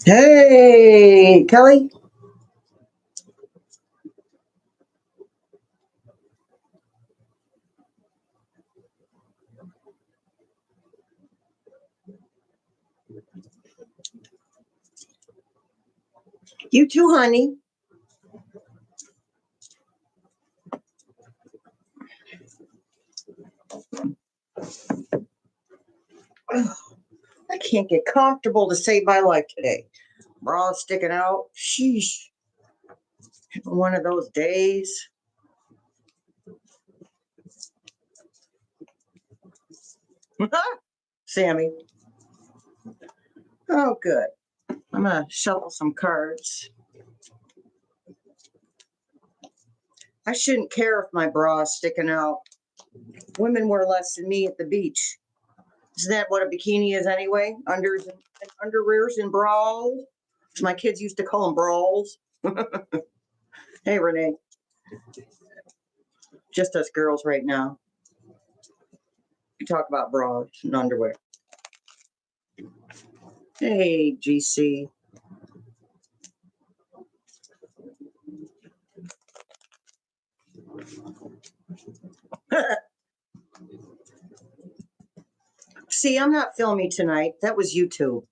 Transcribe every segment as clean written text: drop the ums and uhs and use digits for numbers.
Hey, Kelly. You too, honey. I can't get comfortable to save my life today. Bra sticking out. Sheesh. One of those days. Sammy. Oh, good. I'm going to shuffle some cards. I shouldn't care if my bra is sticking out. Women wear less than me at the beach. Isn't that what a bikini is anyway? Unders and underwears and bras. My kids used to call them brawls. Hey, Renee. Just us girls right now. We talk about bras and underwear. Hey, GC. See, I'm not filming tonight. That was YouTube.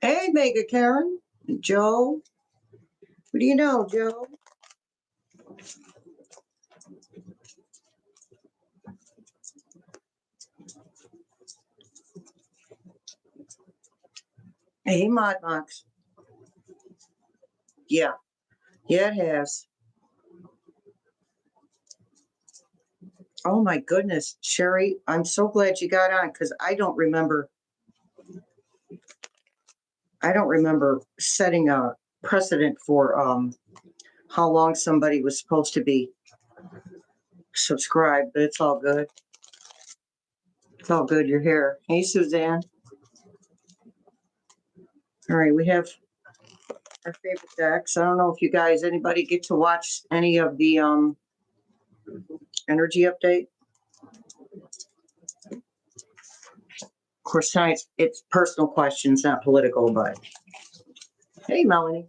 Hey, Mega Karen. Joe. What do you know, Joe? Hey, Modmox. Yeah. Yeah, it has. Oh, my goodness. Sherry, I'm so glad you got on because I don't remember setting a precedent for how long somebody was supposed to be subscribed, but it's all good. It's all good. You're here. Hey, Suzanne. All right, we have our favorite decks. I don't know if you guys, anybody get to watch any of the energy update? Of course, tonight it's personal questions, not political, but hey, Melanie.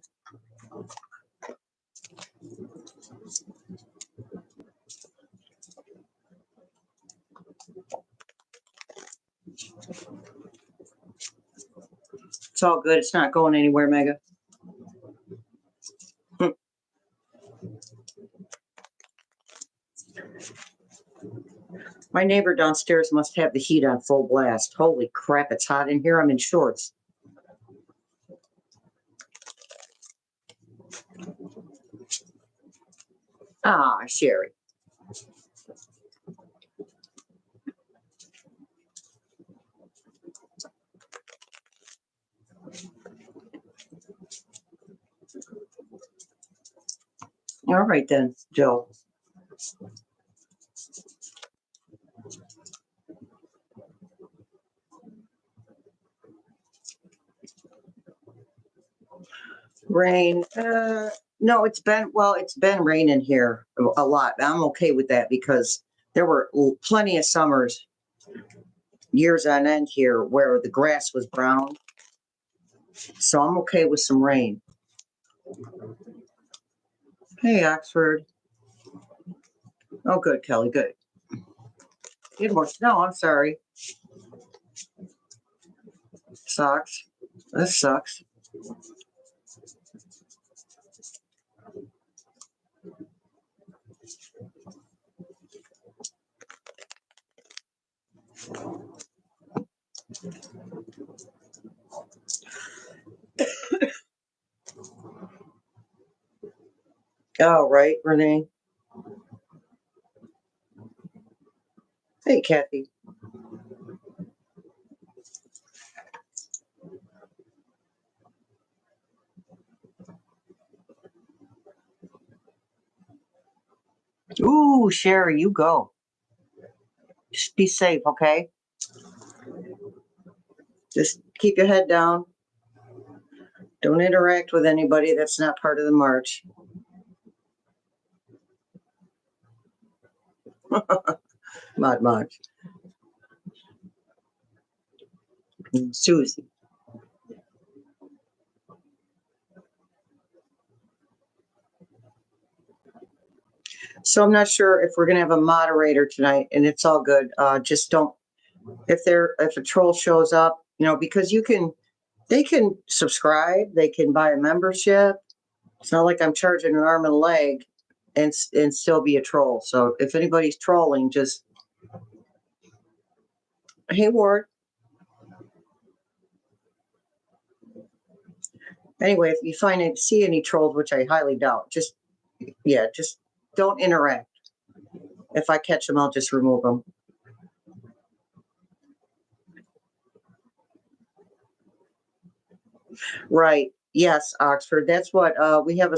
It's all good. It's not going anywhere, Mega. My neighbor downstairs must have the heat on full blast. Holy crap, it's hot in here. I'm in shorts. Ah, Sherry. All right then, Joe. Rain. No, it's been raining here a lot. I'm okay with that because there were plenty of summers, years on end here where the grass was brown. So I'm okay with some rain. Hey, Oxford. Oh, good, Kelly. Good. Need more snow. I'm sorry. Sucks. This sucks. Oh, right, Renee. Hey, Kathy. Ooh, Sherry, you go. Just be safe, okay? Just keep your head down. Don't interact with anybody that's not part of the march. Mod March. Susie. So I'm not sure if we're gonna have a moderator tonight, and it's all good. Just don't if a troll shows up, because they can subscribe, they can buy a membership. It's not like I'm charging an arm and a leg and still be a troll. So if anybody's trolling, just hey Ward. Anyway, if you see any trolls, which I highly doubt, just don't interact. If I catch them, I'll just remove them. Right. Yes, Oxford. That's what we have a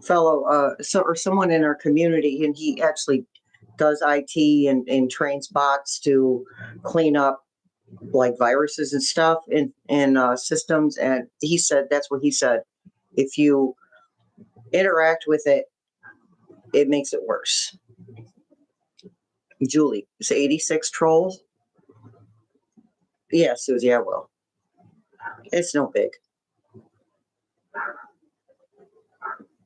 fellow or someone in our community, and he actually does IT and trains bots to clean up like viruses and stuff in systems. And he said that's what he said. If you interact with it, it makes it worse. Julie, it's 86 trolls. Yeah, Susie, I will. It's no big.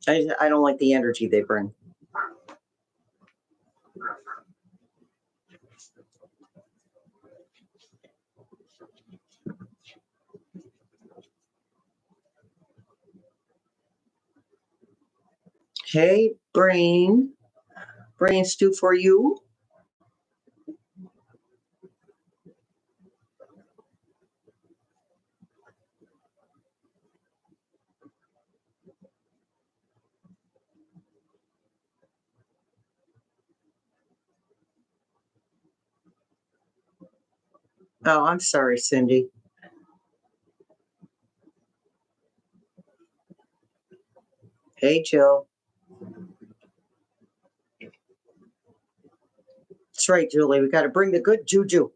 I don't like the energy they bring. Hey, brain stew for you. Oh, I'm sorry, Cindy. Hey, Jill. That's right, Julie. We got to bring the good juju.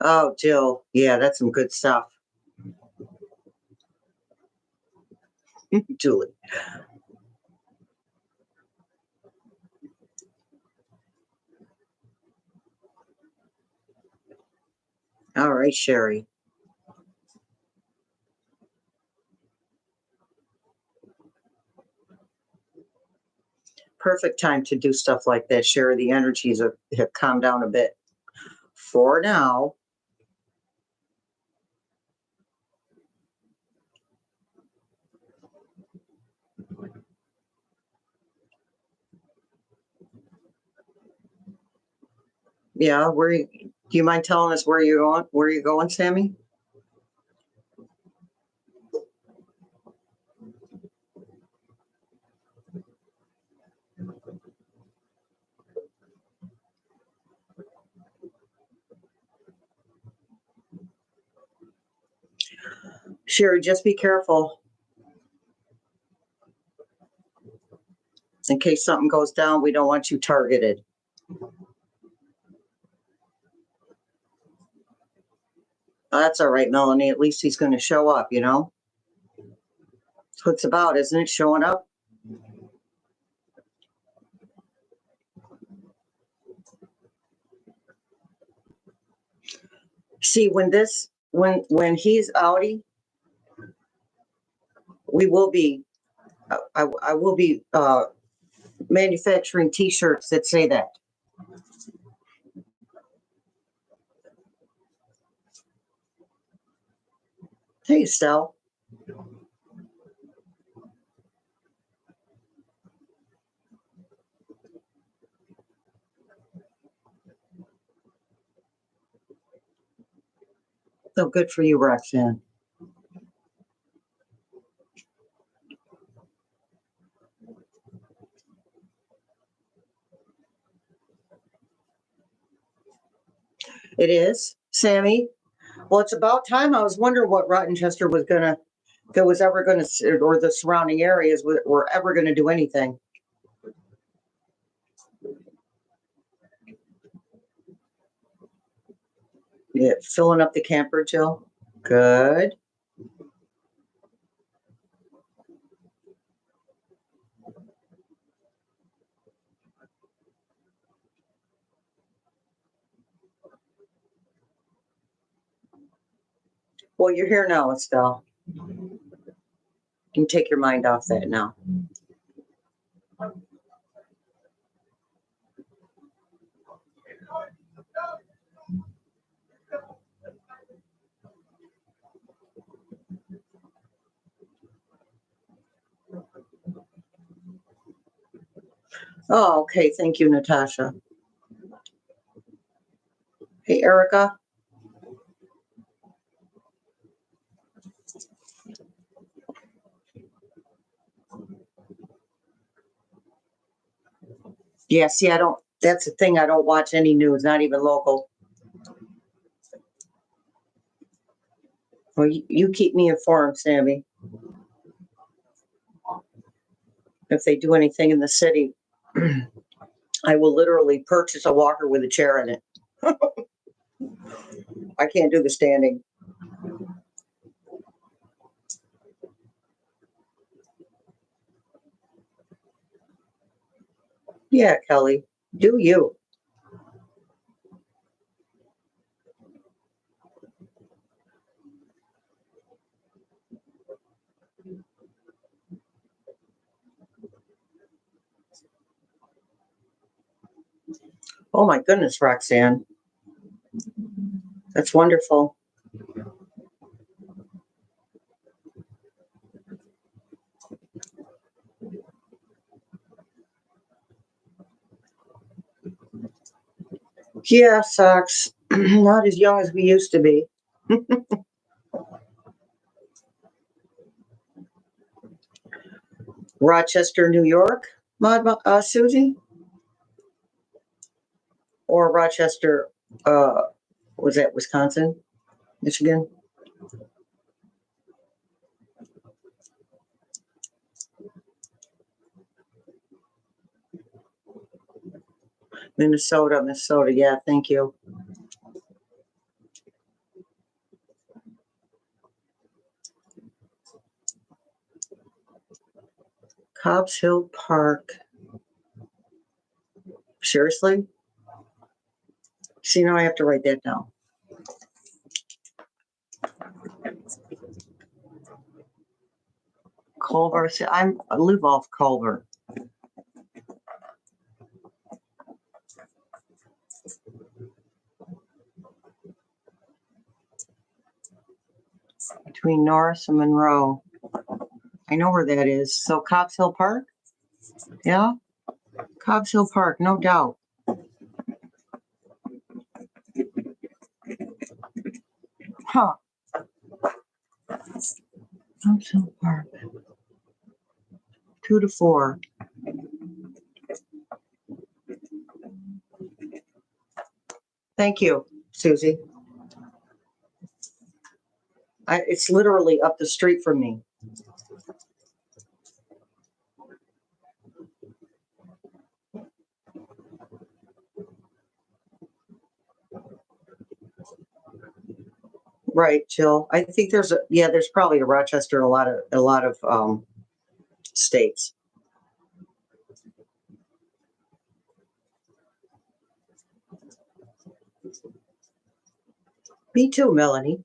Oh, Jill. Yeah, that's some good stuff. Julie. All right, Sherry. Perfect time to do stuff like that. Sherry, the energies have calmed down a bit. For now. Yeah, do you mind telling us where you're going? Where you going, Sammy? Sherry, just be careful. In case something goes down, we don't want you targeted. That's all right, Melanie. At least he's going to show up, That's what it's about, isn't it? Showing up. See, when he's outie, we will be I will be manufacturing T-shirts that say that. Hey, Estelle. So good for you, Roxanne. It is, Sammy. Well, it's about time. I was wondering what Rottenchester was gonna, if it was ever gonna, or the surrounding areas were ever gonna do anything. Yeah, filling up the camper, Jill. Good. Well, you're here now, Estelle. You can take your mind off that now. Oh, okay. Thank you, Natasha. Hey, Erica. Yeah, see, I don't, that's the thing. I don't watch any news, not even local. Well, you keep me informed, Sammy. If they do anything in the city, I will literally purchase a walker with a chair in it. I can't do the standing. Yeah, Kelly, do you? Oh my goodness, Roxanne. That's wonderful. Yeah, sucks. Not as young as we used to be. Rochester, New York, Susie? Or Rochester, was that Wisconsin, Michigan? Minnesota. Yeah, thank you. Cobbs Hill Park. Seriously? See, now I have to write that down. Culver. See, I live off Culver. Between Norris and Monroe. I know where that is. So Cobbs Hill Park? Yeah? Cobbs Hill Park, no doubt. Huh. Cobbs Hill Park. 2 to 4. Thank you, Susie. It's literally up the street from me. Right, Jill. I think there's probably a Rochester in a lot of states. Me too, Melanie.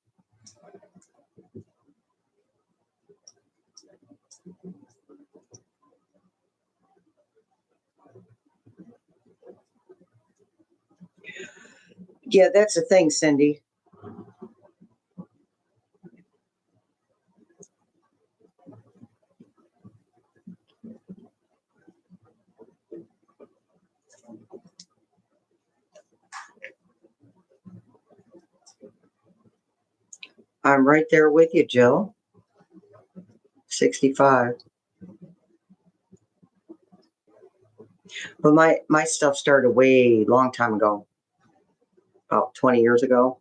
Yeah, that's the thing, Cindy. I'm right there with you, Jill. 65. But my stuff started way long time ago. About 20 years ago.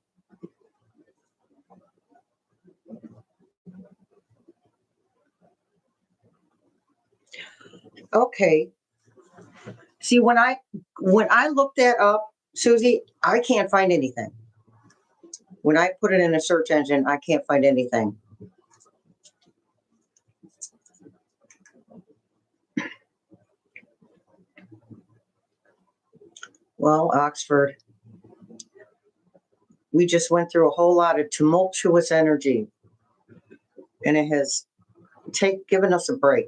Okay. See, when I looked that up, Susie, I can't find anything. When I put it in a search engine, I can't find anything. Well, Oxford, we just went through a whole lot of tumultuous energy, and it has given us a break.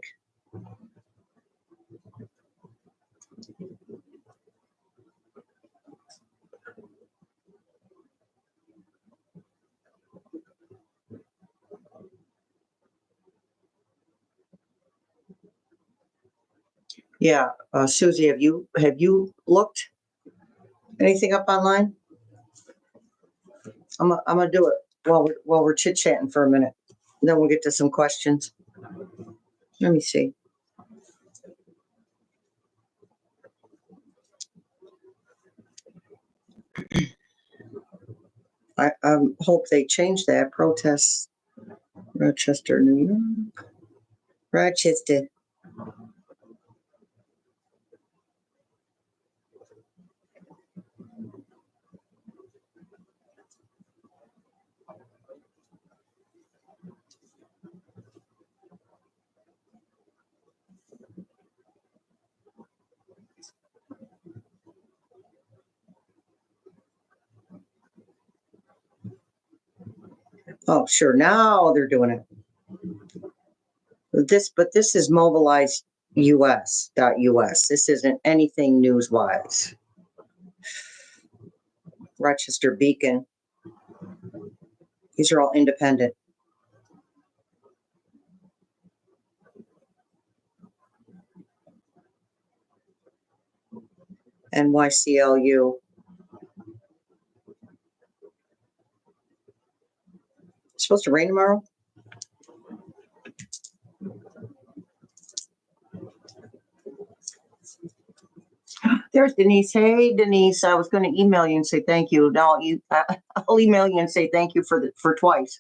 Yeah, Susie, have you looked anything up online? I'm gonna do it while we're chit chatting for a minute. Then we'll get to some questions. Let me see. I hope they change that. Protests, Rochester, New York. Rochester. Oh, sure. Now they're doing it. But this is mobilized US.us. This isn't anything news-wise. Rochester Beacon. These are all independent. NYCLU. It's supposed to rain tomorrow? There's Denise. Hey, Denise. I was going to email you and say thank you. No, I'll email you and say thank you for twice.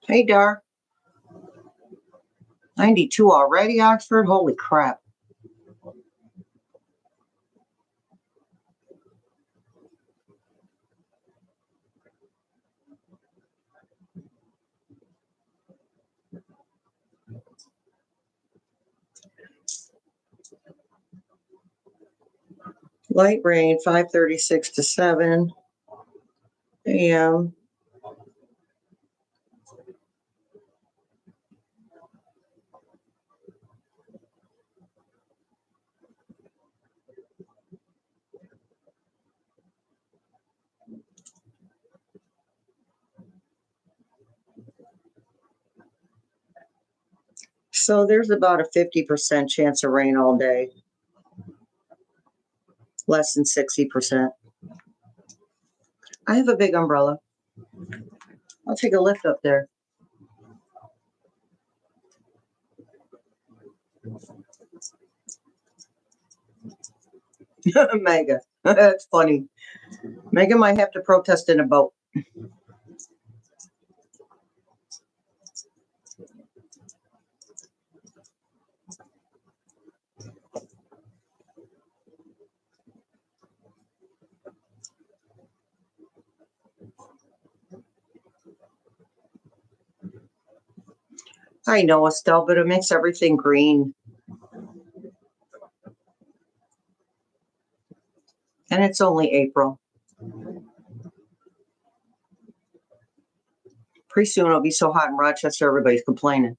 Hey, Dar. 92 already, Oxford? Holy crap. Light rain, 5:36 to 7 a.m. So there's about a 50% chance of rain all day. Less than 60%. I have a big umbrella. I'll take a lift up there. Mega. That's funny. Megan might have to protest in a boat. I know, Estelle, but it makes everything green. And it's only April. Pretty soon it'll be so hot in Rochester, everybody's complaining.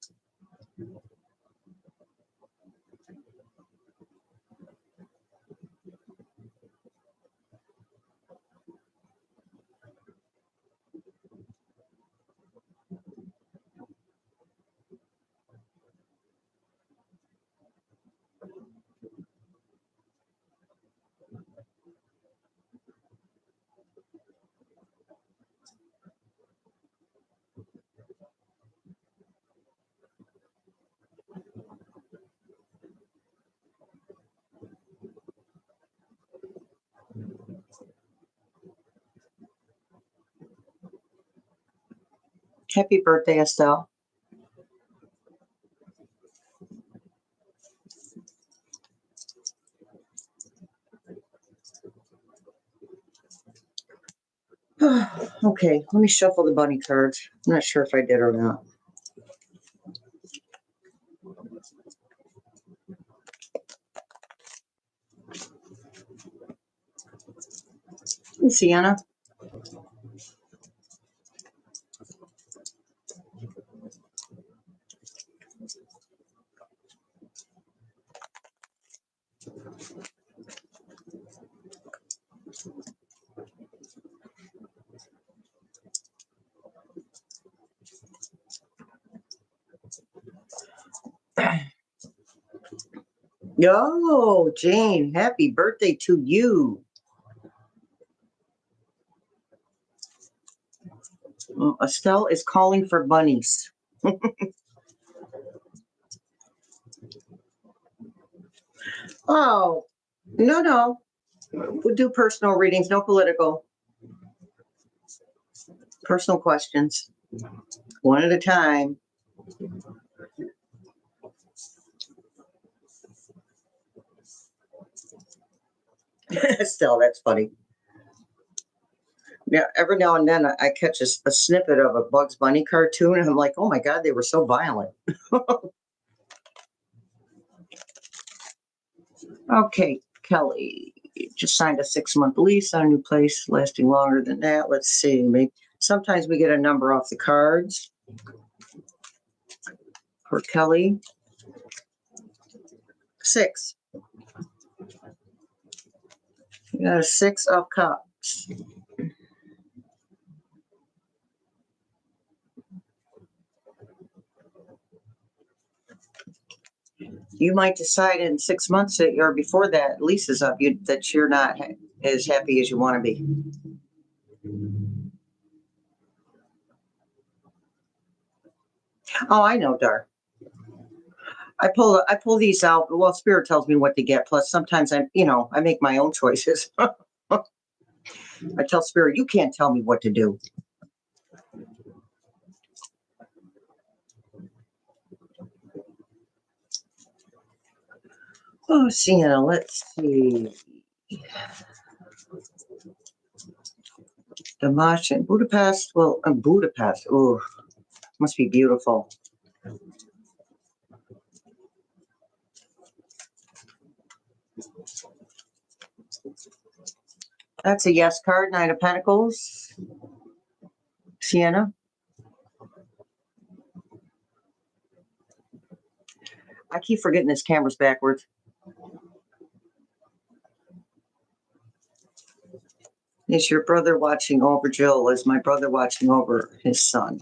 Happy birthday, Estelle. Okay, let me shuffle the bunny cards. I'm not sure if I did or not. Hey, Sienna. Yo, Jane, happy birthday to you. Estelle is calling for bunnies. Oh, no. We'll do personal readings, no political. Personal questions. One at a time. Estelle, that's funny. Yeah, every now and then I catch a snippet of a Bugs Bunny cartoon, and I'm like, oh my God, they were so violent. Okay, Kelly, just signed a 6-month lease on a new place, lasting longer than that. Let's see. Maybe sometimes we get a number off the cards. For Kelly, 6. You got a 6 of Cups. You might decide in 6 months that, or before that lease is up, that you're not as happy as you want to be. Oh, I know, Dar. I pull these out. Well, Spirit tells me what to get. Plus, sometimes I make my own choices. I tell Spirit, you can't tell me what to do. Oh, Sienna, let's see. Dimash in Budapest. Well, Budapest. Oh, must be beautiful. That's a yes card. 9 of Pentacles. Sienna. I keep forgetting this camera's backwards. Is your brother watching over Jill? Is my brother watching over his son?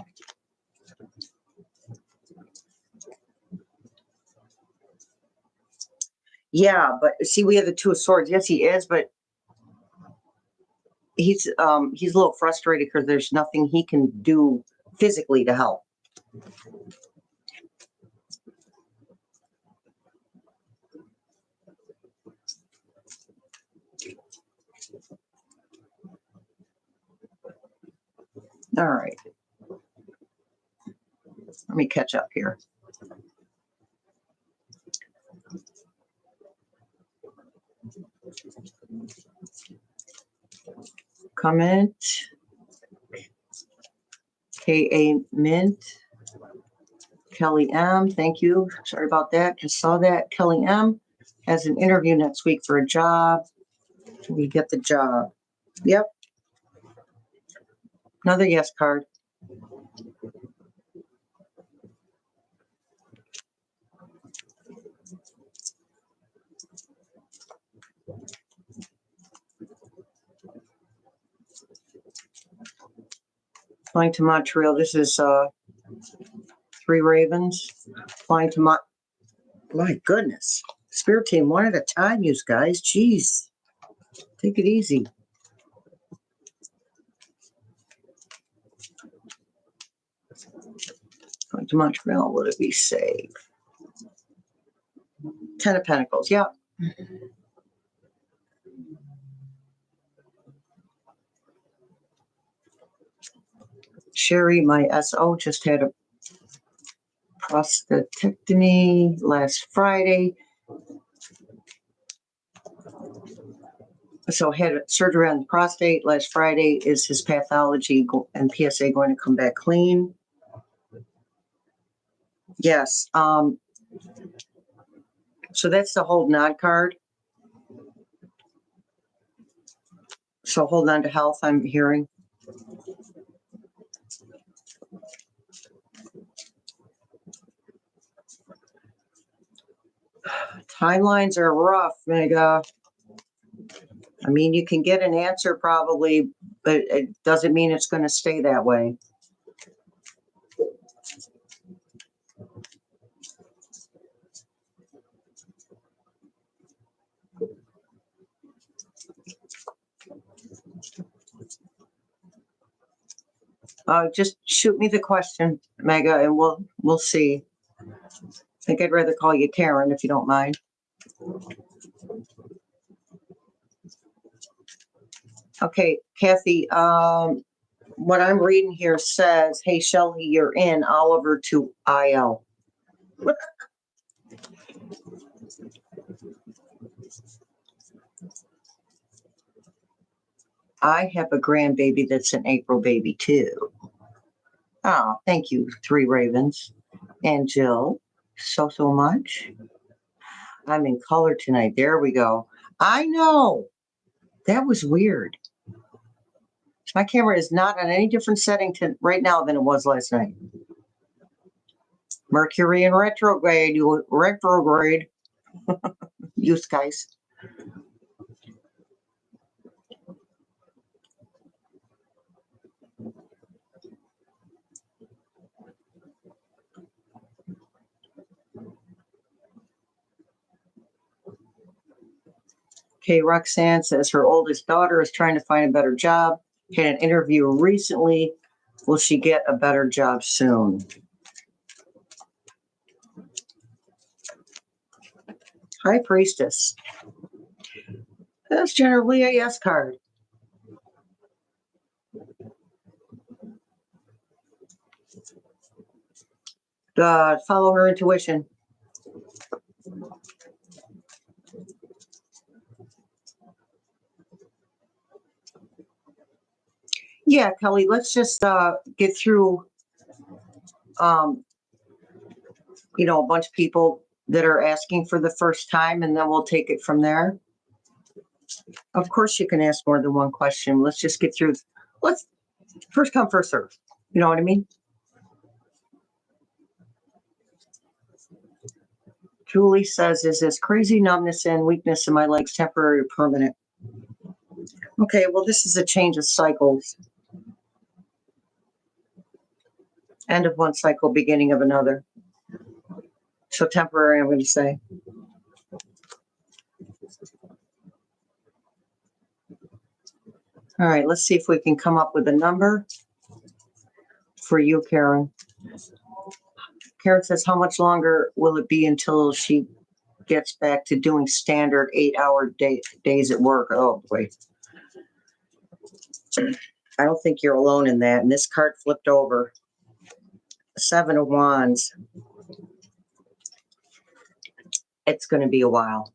Yeah, but see, we have the 2 of Swords. Yes, he is, but he's a little frustrated because there's nothing he can do physically to help. All right. Let me catch up here. Comment. K.A. Mint. Kelly M. Thank you. Sorry about that. Just saw that. Kelly M. has an interview next week for a job. We get the job. Yep. Another yes card. Flying to Montreal. This is 3 ravens. Flying to my goodness. Spirit team, one at a time, you guys. Jeez. Take it easy. Going to Montreal, will it be safe? 10 of Pentacles, yeah. Sherry, my SO, just had a prostatectomy last Friday. So had surgery on the prostate last Friday. Is his pathology and PSA going to come back clean? Yes. So that's the hold on card. So hold on to health, I'm hearing. Timelines are rough, Mega. I mean, you can get an answer probably, but it doesn't mean it's going to stay that way. Just shoot me the question, Mega, and we'll see. I think I'd rather call you Karen if you don't mind. Okay, Kathy, what I'm reading here says, hey, Shelley, you're in, Oliver to IL. I have a grandbaby that's an April baby too. Oh, thank you, 3 ravens. And Jill, so much. I'm in color tonight. There we go. I know. That was weird. My camera is not on any different setting right now than it was last night. Mercury in retrograde. You guys. Okay, Roxanne says her oldest daughter is trying to find a better job. Had an interview recently. Will she get a better job soon? High Priestess. That's generally a yes card. Follow her intuition. Yeah, Kelly, let's just get through, a bunch of people that are asking for the first time, and then we'll take it from there. Of course, you can ask more than one question. Let's just get through. Let's first come, first serve. You know what I mean? Julie says, is this crazy numbness and weakness in my legs temporary or permanent? Okay, well, this is a change of cycles. End of one cycle, beginning of another. So temporary, I'm going to say. All right, let's see if we can come up with a number for you, Karen. Karen says, how much longer will it be until she gets back to doing standard 8-hour days at work? Oh, boy. I don't think you're alone in that. And this card flipped over. 7 of Wands. It's going to be a while.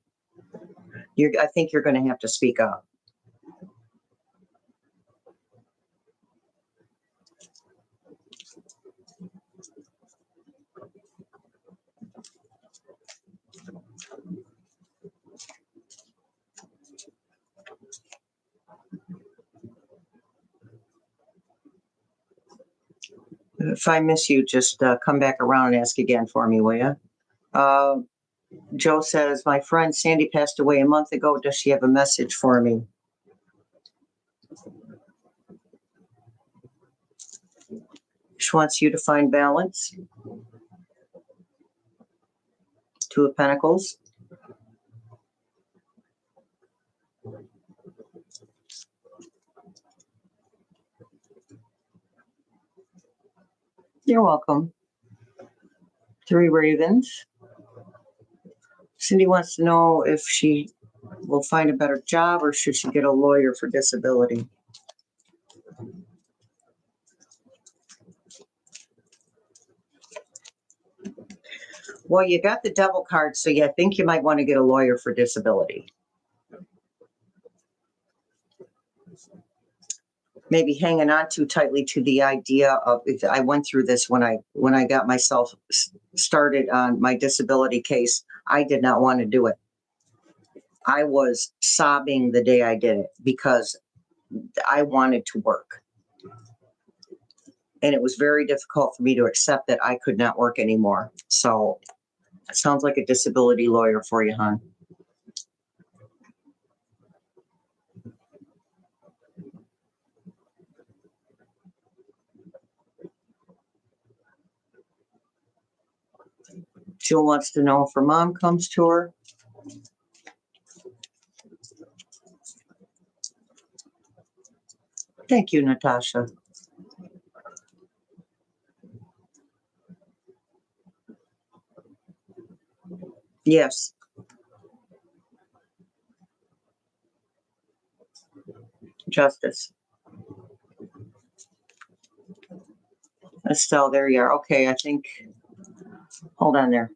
I think you're going to have to speak up. If I miss you, just come back around and ask again for me, will you? Joe says, my friend Sandy passed away a month ago. Does she have a message for me? She wants you to find balance. 2 of Pentacles. You're welcome. 3 Ravens. Cindy wants to know if she will find a better job or should she get a lawyer for disability. Well, you got the Devil card, so I think you might want to get a lawyer for disability. Maybe hanging on too tightly to the idea of, I went through this when I got myself started on my disability case. I did not want to do it. I was sobbing the day I did it because I wanted to work. And it was very difficult for me to accept that I could not work anymore. So it sounds like a disability lawyer for you, hon. Jill wants to know if her mom comes to her. Thank you, Natasha. Yes. Justice. Estelle, there you are. Okay, I think, hold on there.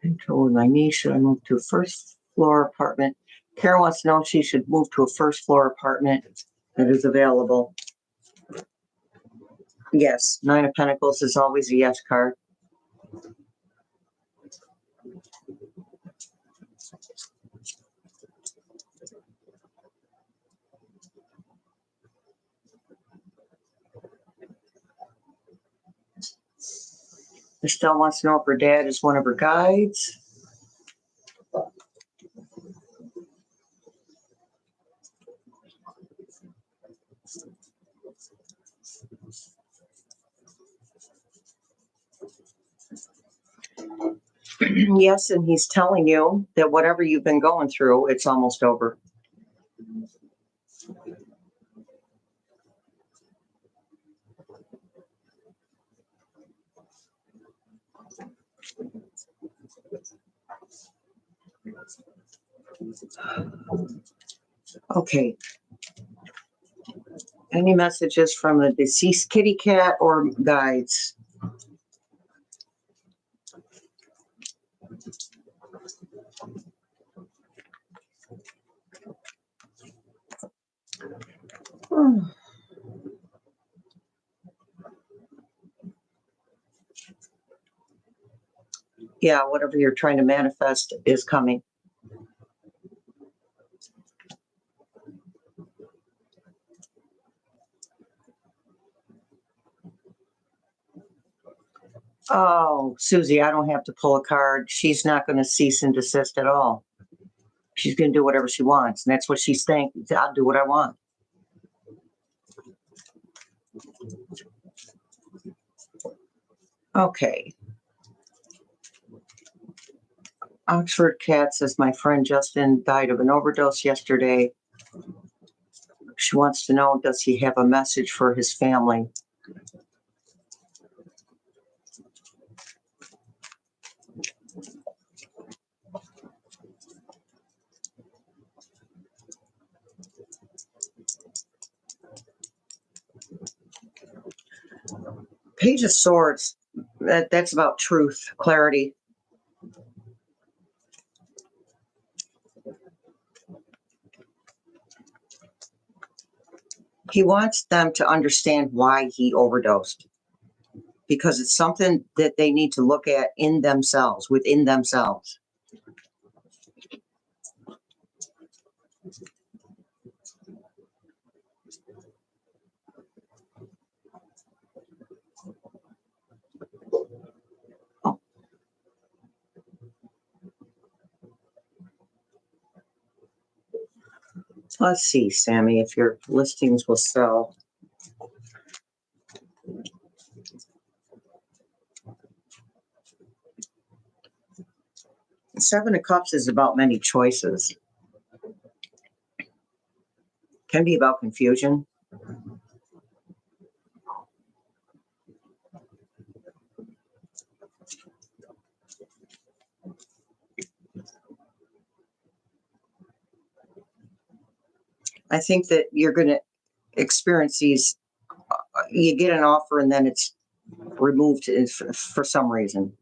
I told my niece, should I move to a first floor apartment? Karen wants to know if she should move to a first floor apartment that is available. Yes, 9 of Pentacles is always a yes card. Estelle wants to know if her dad is one of her guides. Yes, and he's telling you that whatever you've been going through, it's almost over. Okay. Any messages from the deceased kitty cat or guides? Yeah, whatever you're trying to manifest is coming. Oh, Susie, I don't have to pull a card. She's not going to cease and desist at all. She's going to do whatever she wants. And that's what she's thinking. I'll do what I want. Okay. Oxford Cat says, my friend Justin died of an overdose yesterday. She wants to know, does he have a message for his family? Page of Swords, that's about truth, clarity. He wants them to understand why he overdosed, because it's something that they need to look at in themselves, within themselves. Oh. Let's see, Sammy, if your listings will sell. Seven of Cups is about many choices. Can be about confusion. I think that you're going to experience these. You get an offer and then it's removed for some reason.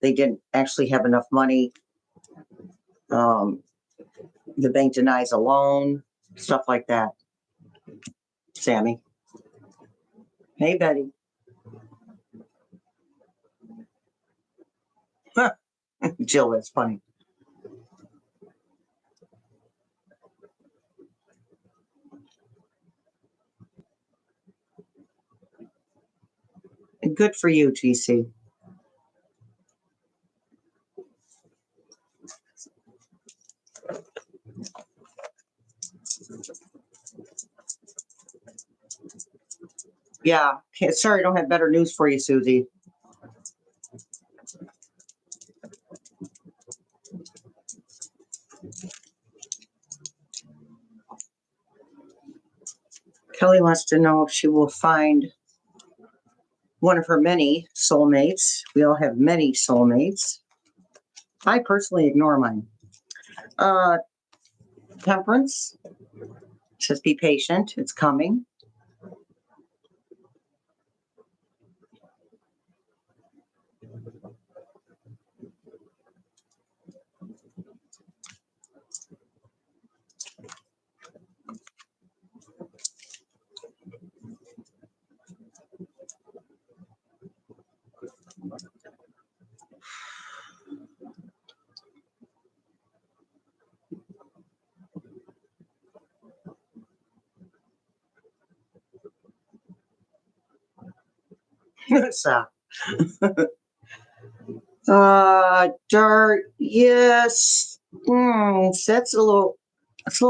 They didn't actually have enough money. The bank denies a loan, stuff like that. Sammy. Hey, Betty. Jill, that's funny. Good for you, GC. Yeah, sorry, I don't have better news for you, Susie. Kelly wants to know if she will find one of her many soulmates. We all have many soulmates. I personally ignore mine. Temperance says be patient. It's coming. Stop. Dart, yes. That's it's a little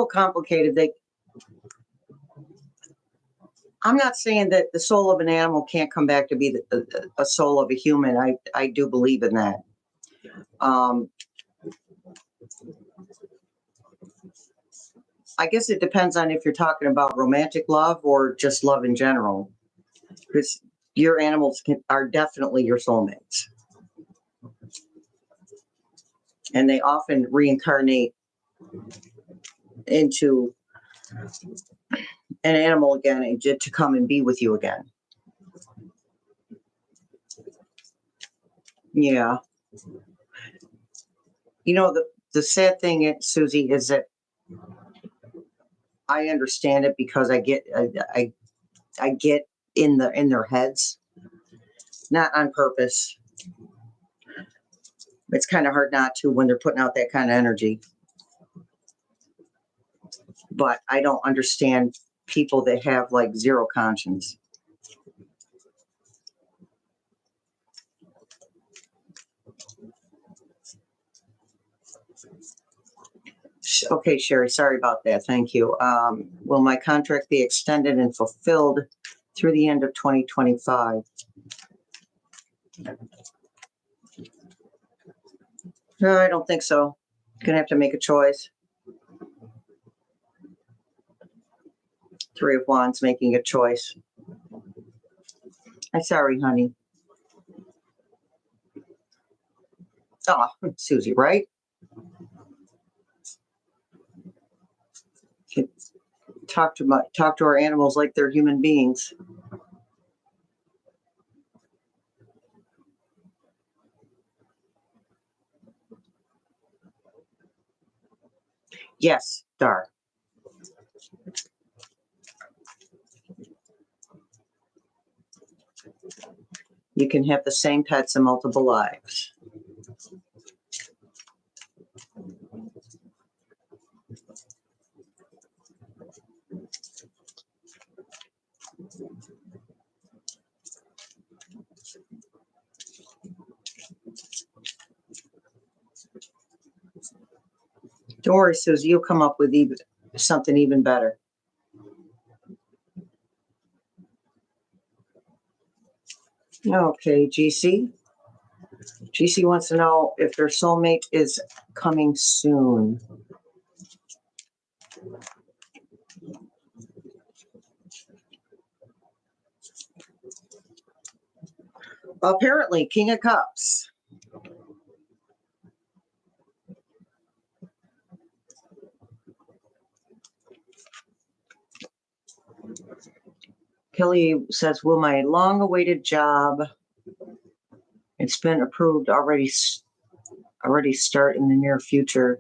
complicated. I'm not saying that the soul of an animal can't come back to be a soul of a human. I do believe in that. I guess it depends on if you're talking about romantic love or just love in general, because your animals are definitely your soulmates. And they often reincarnate into an animal again and to come and be with you again. Yeah. You know, the sad thing, Susie, is that I understand it because I get in their heads, not on purpose. It's kind of hard not to when they're putting out that kind of energy. But I don't understand people that have like zero conscience. Okay, Sherry, sorry about that. Thank you. Will my contract be extended and fulfilled through the end of 2025? No, I don't think so. Gonna have to make a choice. Three of Wands, making a choice. I'm sorry, honey. Oh, Susie, right? Talk to our animals like they're human beings. Yes, Dar. You can have the same pets in multiple lives. Don't worry, Susie, you'll come up with something even better. Okay, GC. GC wants to know if their soulmate is coming soon. Apparently, King of Cups. Kelly says, will my long-awaited job, it's been approved already start in the near future?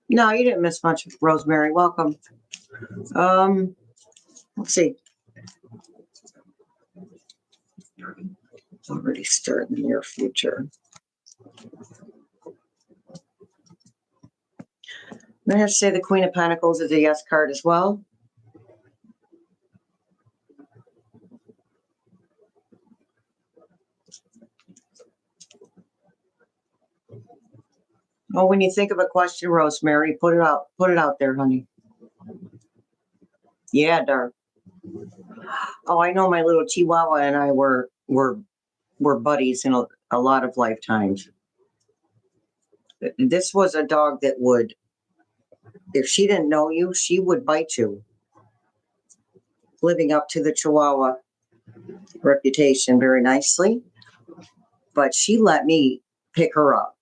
No, you didn't miss much, Rosemary. Welcome. Let's see. Already start in the near future. I'm going to have to say the Queen of Pentacles is a yes card as well. Oh, when you think of a question, Rosemary, put it out there, honey. Yeah, Dar. Oh, I know my little Chihuahua and I were buddies in a lot of lifetimes. This was a dog that would, if she didn't know you, she would bite you. Living up to the Chihuahua reputation very nicely. But she let me pick her up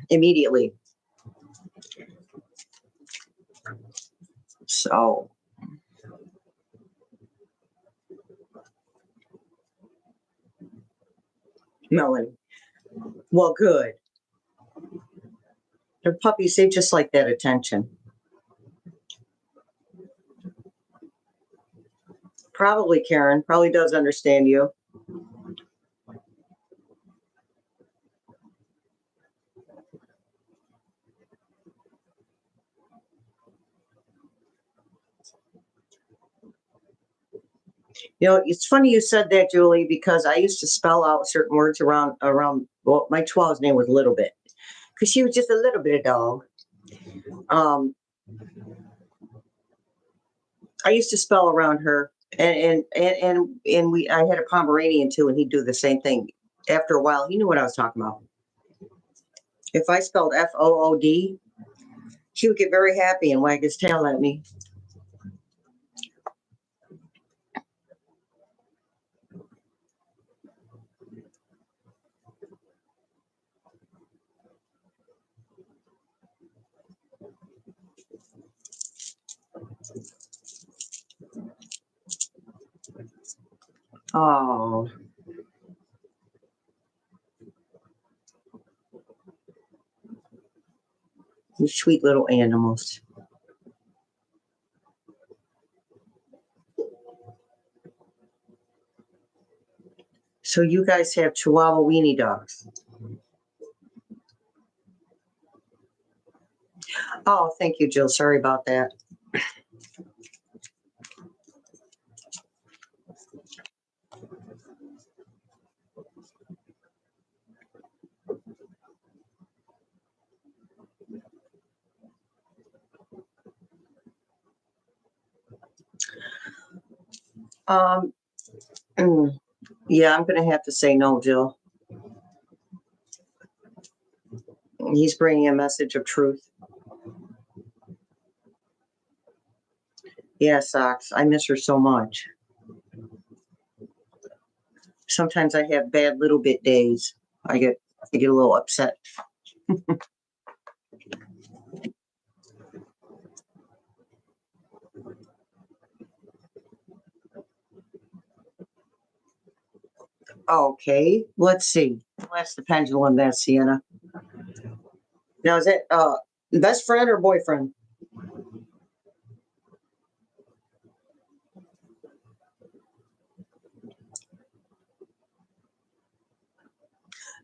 immediately. So, Melanie, well, good. They're puppies, they just like that attention. Probably, Karen, probably does understand you. You know, it's funny you said that, Julie, because I used to spell out certain words around, well, my Chihuahua's name was Little Bit, because she was just a little bit of dog. I used to spell around her, and I had a Pomeranian too, and he'd do the same thing. After a while, he knew what I was talking about. If I spelled FOOD, he would get very happy and wag his tail at me. Oh. You sweet little animals. So you guys have Chihuahua weenie dogs. Oh, thank you, Jill. Sorry about that. Yeah, I'm going to have to say no, Jill. He's bringing a message of truth. Yeah, Socks. I miss her so much. Sometimes I have bad little bit days. I get a little upset. Okay, let's see. I'll ask the pendulum that, Sienna. Now, is it best friend or boyfriend?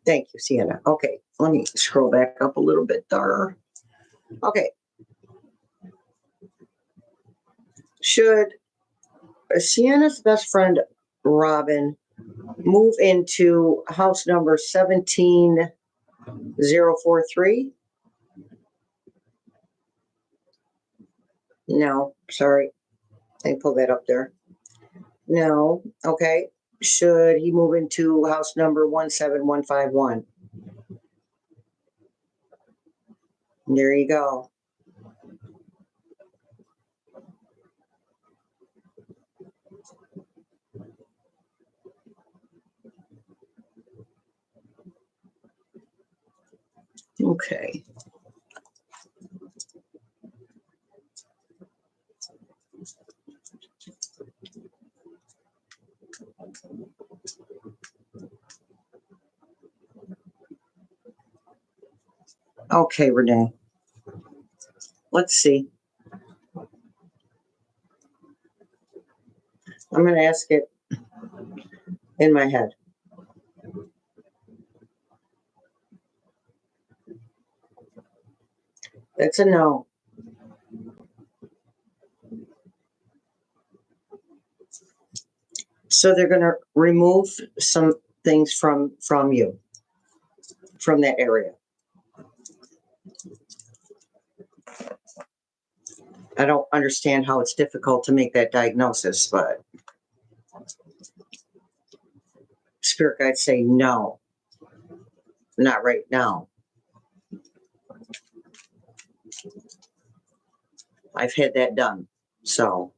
Thank you, Sienna. Okay, let me scroll back up a little bit there. Okay. Should Sienna's best friend, Robin, move into house number 17043? No, sorry. I pull that up there. No. Okay. Should he move into house number 17151? There you go. Okay. Okay, Renee. Let's see. I'm going to ask it in my head. That's a no. So they're going to remove some things from you, from that area. I don't understand how it's difficult to make that diagnosis, but spirit guides say no, not right now. I've had that done, so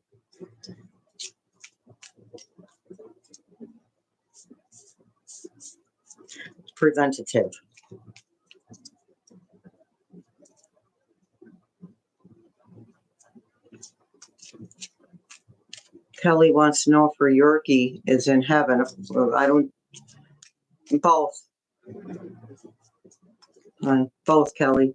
it's preventative. Kelly wants to know if her Yorkie is in heaven. I don't. Both. Both, Kelly.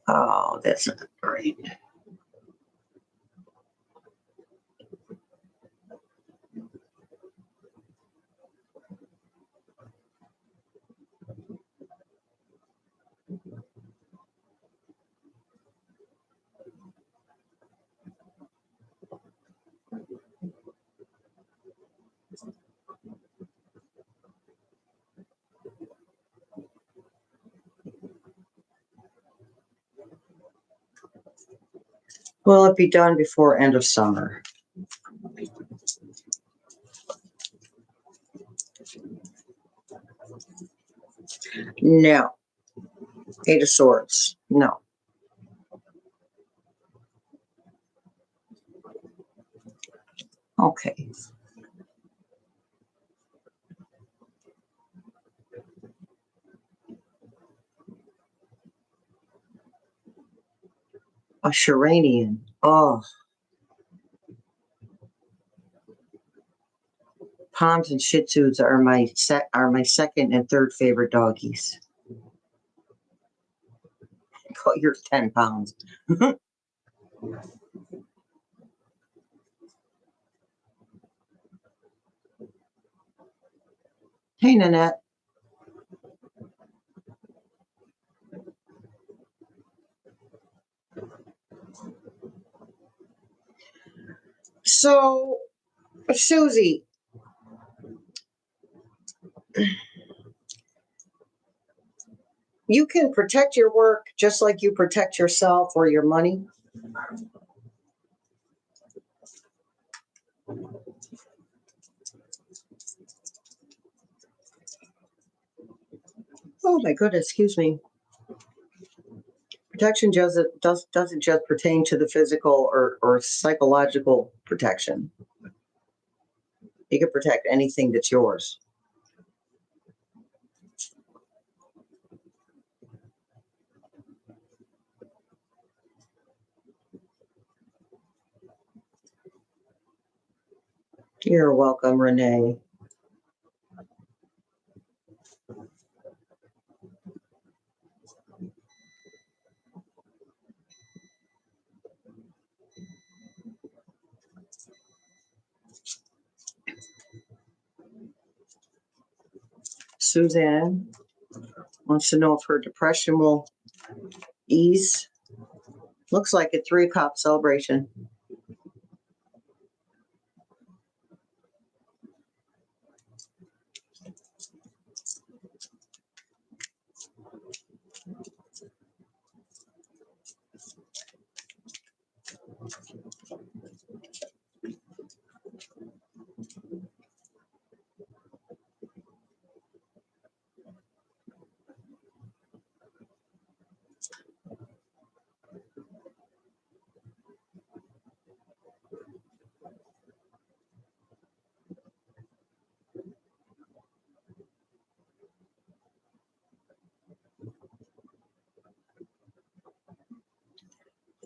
Oh, that's not great. Will it be done before end of summer? No. Eight of Swords. No. Okay. A Sharanian. Oh. Poms and Shih Tzus are my second and third favorite doggies. Oh, you're 10 pounds. Hey, Nanette. So, Susie, You can protect your work just like you protect yourself or your money. Oh my goodness, excuse me. Protection doesn't just pertain to the physical or psychological protection. You can protect anything that's yours. You're welcome, Renee. Suzanne wants to know if her depression will ease. Looks like a 3-cup celebration.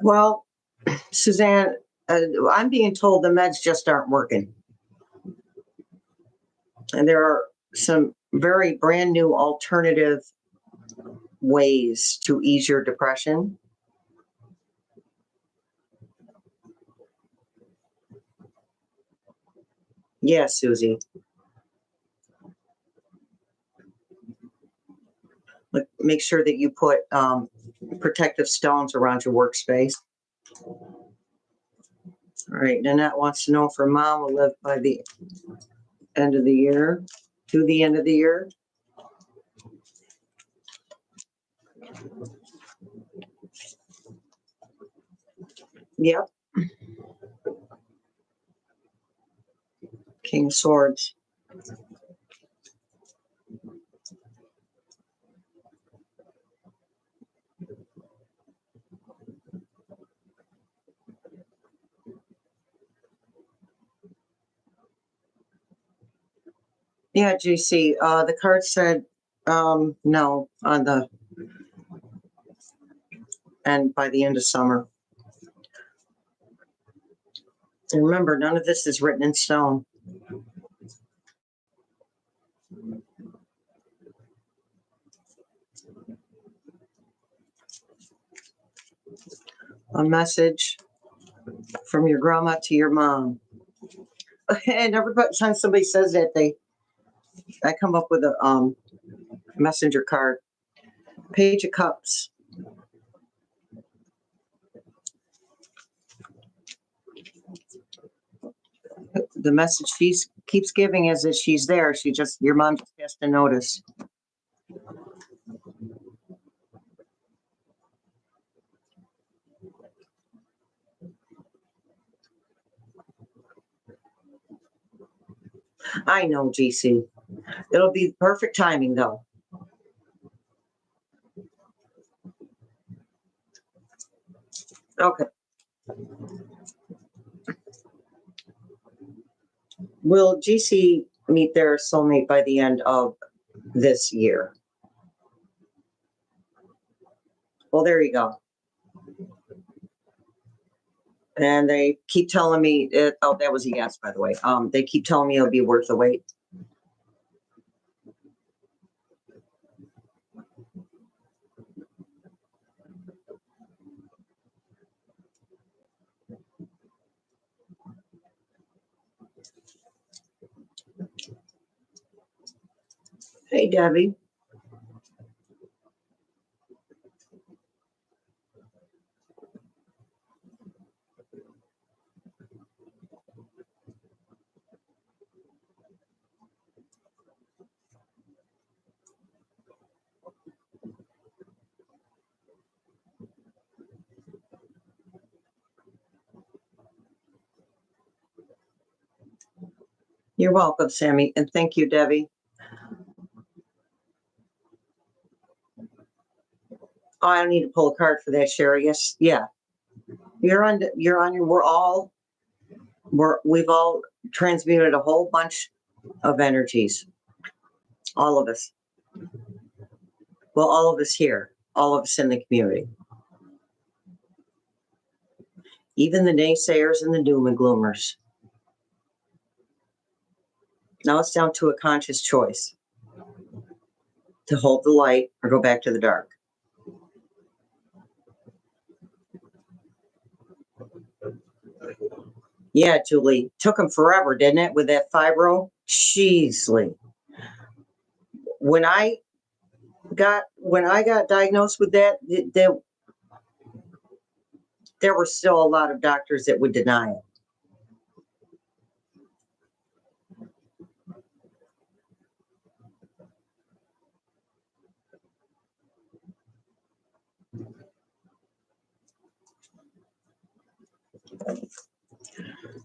Well, Suzanne, I'm being told the meds just aren't working. And there are some very brand new alternative ways to ease your depression. Yes, Susie. Make sure that you put protective stones around your workspace. All right, Nanette wants to know if her mom will live by the end of the year, to the end of the year. Yep. King of Swords. Yeah, GC. The card said no on the and by the end of summer. And remember, none of this is written in stone. A message from your grandma to your mom. And every time somebody says that, I come up with a messenger card. Page of Cups. The message she keeps giving is that she's there. Your mom just has to notice. I know, GC. It'll be perfect timing, though. Okay. Will GC meet their soulmate by the end of this year? Well, there you go. And they keep telling me, that was a yes, by the way. They keep telling me it'll be worth the wait. Hey, Debbie. You're welcome, Sammy. And thank you, Debbie. Oh, I don't need to pull a card for that, Sherry. Yes. Yeah. We've all transmuted a whole bunch of energies. All of us. Well, all of us here, all of us in the community. Even the naysayers and the doom and gloomers. Now it's down to a conscious choice to hold the light or go back to the dark. Yeah, Julie, took him forever, didn't it, with that fibro? Jeezly. When I got diagnosed with that, there were still a lot of doctors that would deny it.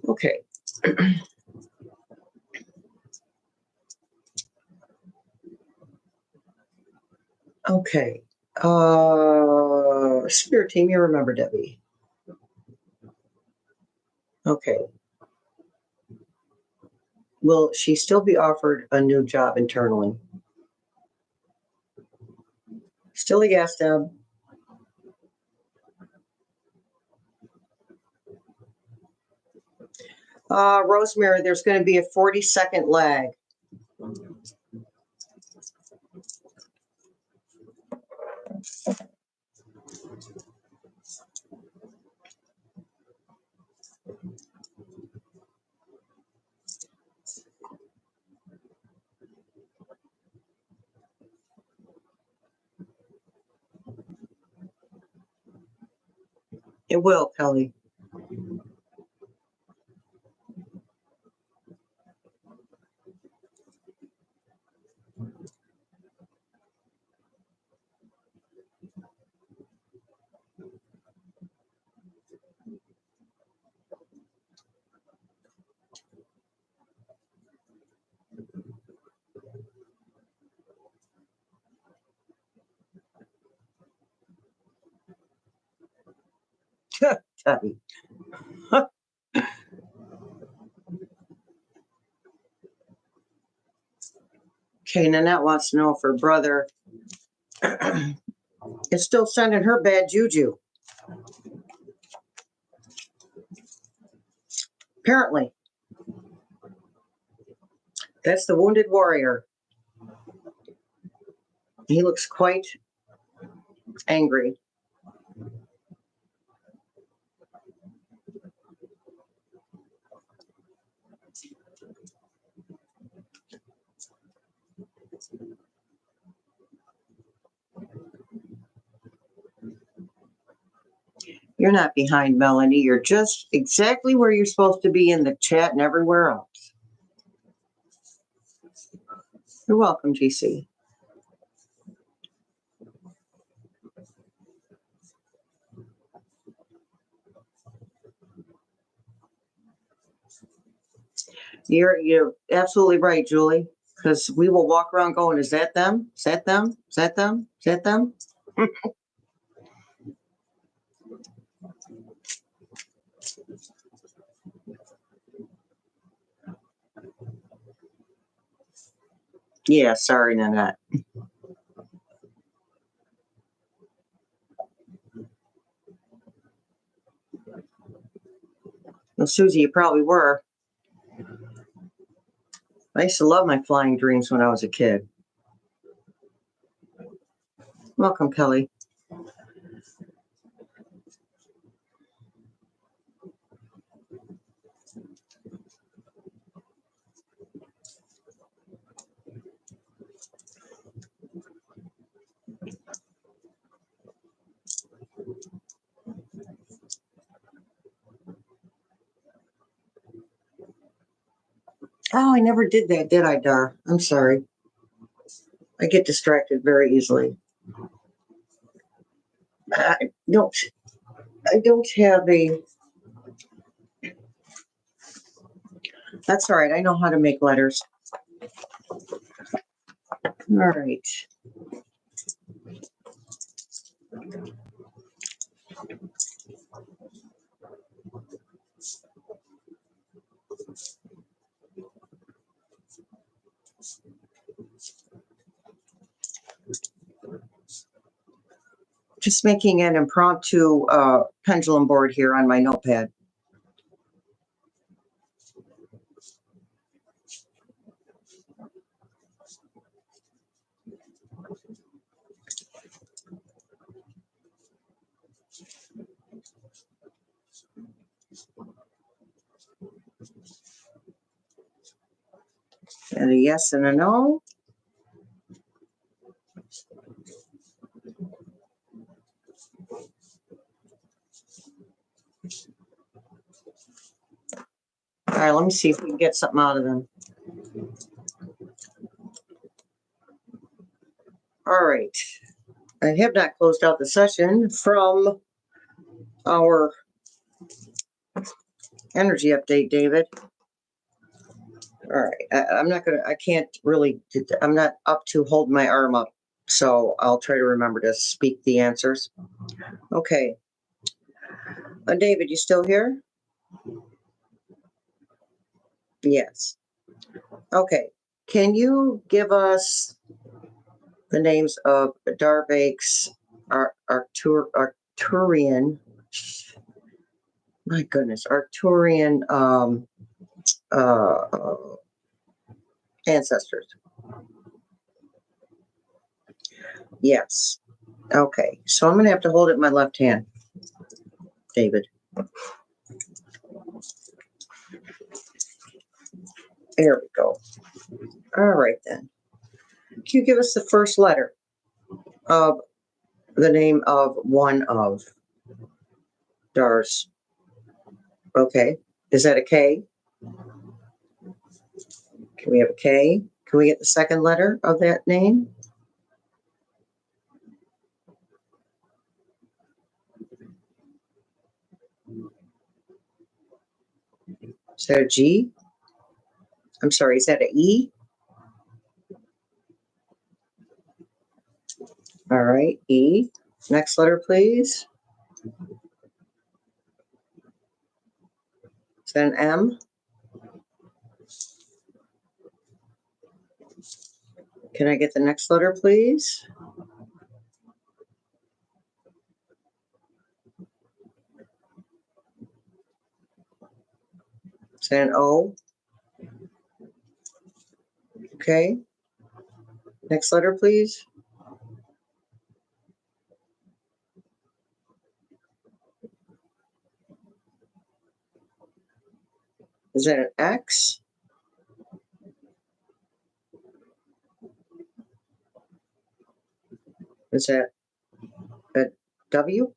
Okay. Okay. Spirit team, you remember Debbie. Okay. Will she still be offered a new job internally? Still a yes, Deb. Rosemary, there's going to be a 40-second lag. It will, Kelly. Debbie. Okay, Nanette wants to know if her brother is still sending her bad juju. Apparently. That's the wounded warrior. He looks quite angry. You're not behind, Melanie. You're just exactly where you're supposed to be in the chat and everywhere else. You're welcome, GC. You're absolutely right, Julie, because we will walk around going, is that them? Is that them? Is that them? Is that them? Yeah, sorry, Nanette. Well, Susie, you probably were. I used to love my flying dreams when I was a kid. Welcome, Kelly. Oh, I never did that, did I, Dar? I'm sorry. I get distracted very easily. I don't have a That's all right. I know how to make letters. All right. Just making an impromptu pendulum board here on my notepad. And a yes and a no. All right, let me see if we can get something out of them. All right. I have not closed out the session from our energy update, David. All right. I'm not up to hold my arm up. So I'll try to remember to speak the answers. Okay. David, you still here? Yes. Okay. Can you give us the names of Darvak's Arcturian, my goodness, Arcturian ancestors? Yes. Okay. So I'm going to have to hold it in my left hand, David. There we go. All right, then. Can you give us the first letter of the name of one of Dar's? Okay. Is that a K? Can we have a K? Can we get the second letter of that name? Is that a G? I'm sorry, is that an E? All right, E. Next letter, please. Is that an M? Can I get the next letter, please? Is that an O? Okay. Next letter, please. Is that an X? Is that a W?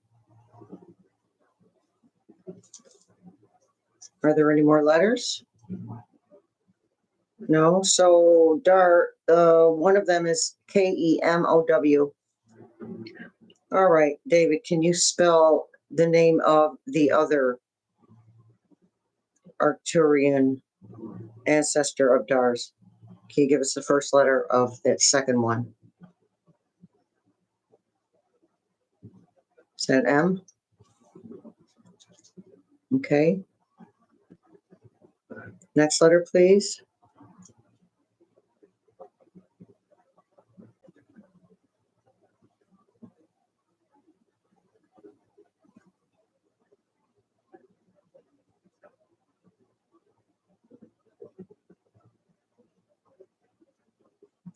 Are there any more letters? No. So Dar, one of them is Kemow. All right, David, can you spell the name of the other Arcturian ancestor of Dar's? Can you give us the first letter of that second one? Is that M? Okay. Next letter, please.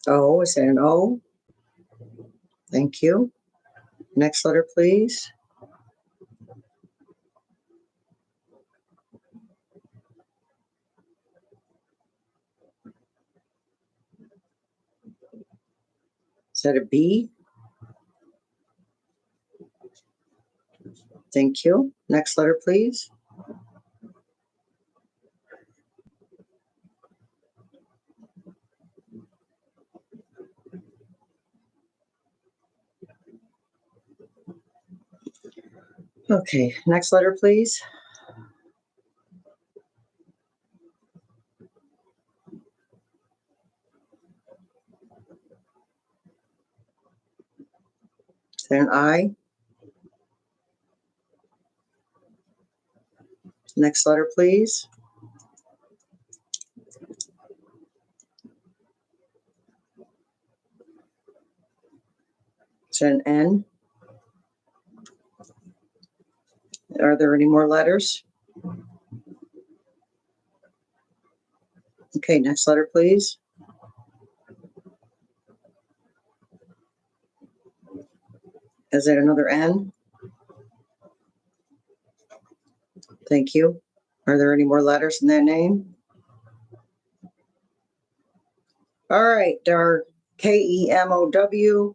O, is that an O? Thank you. Next letter, please. Is that a B? Thank you. Next letter, please. Okay, next letter, please. Then an I. Next letter, please. Is that an N? Are there any more letters? Okay, next letter, please. Is that another N? Thank you. Are there any more letters in that name? All right, our KEMOWMOBINN.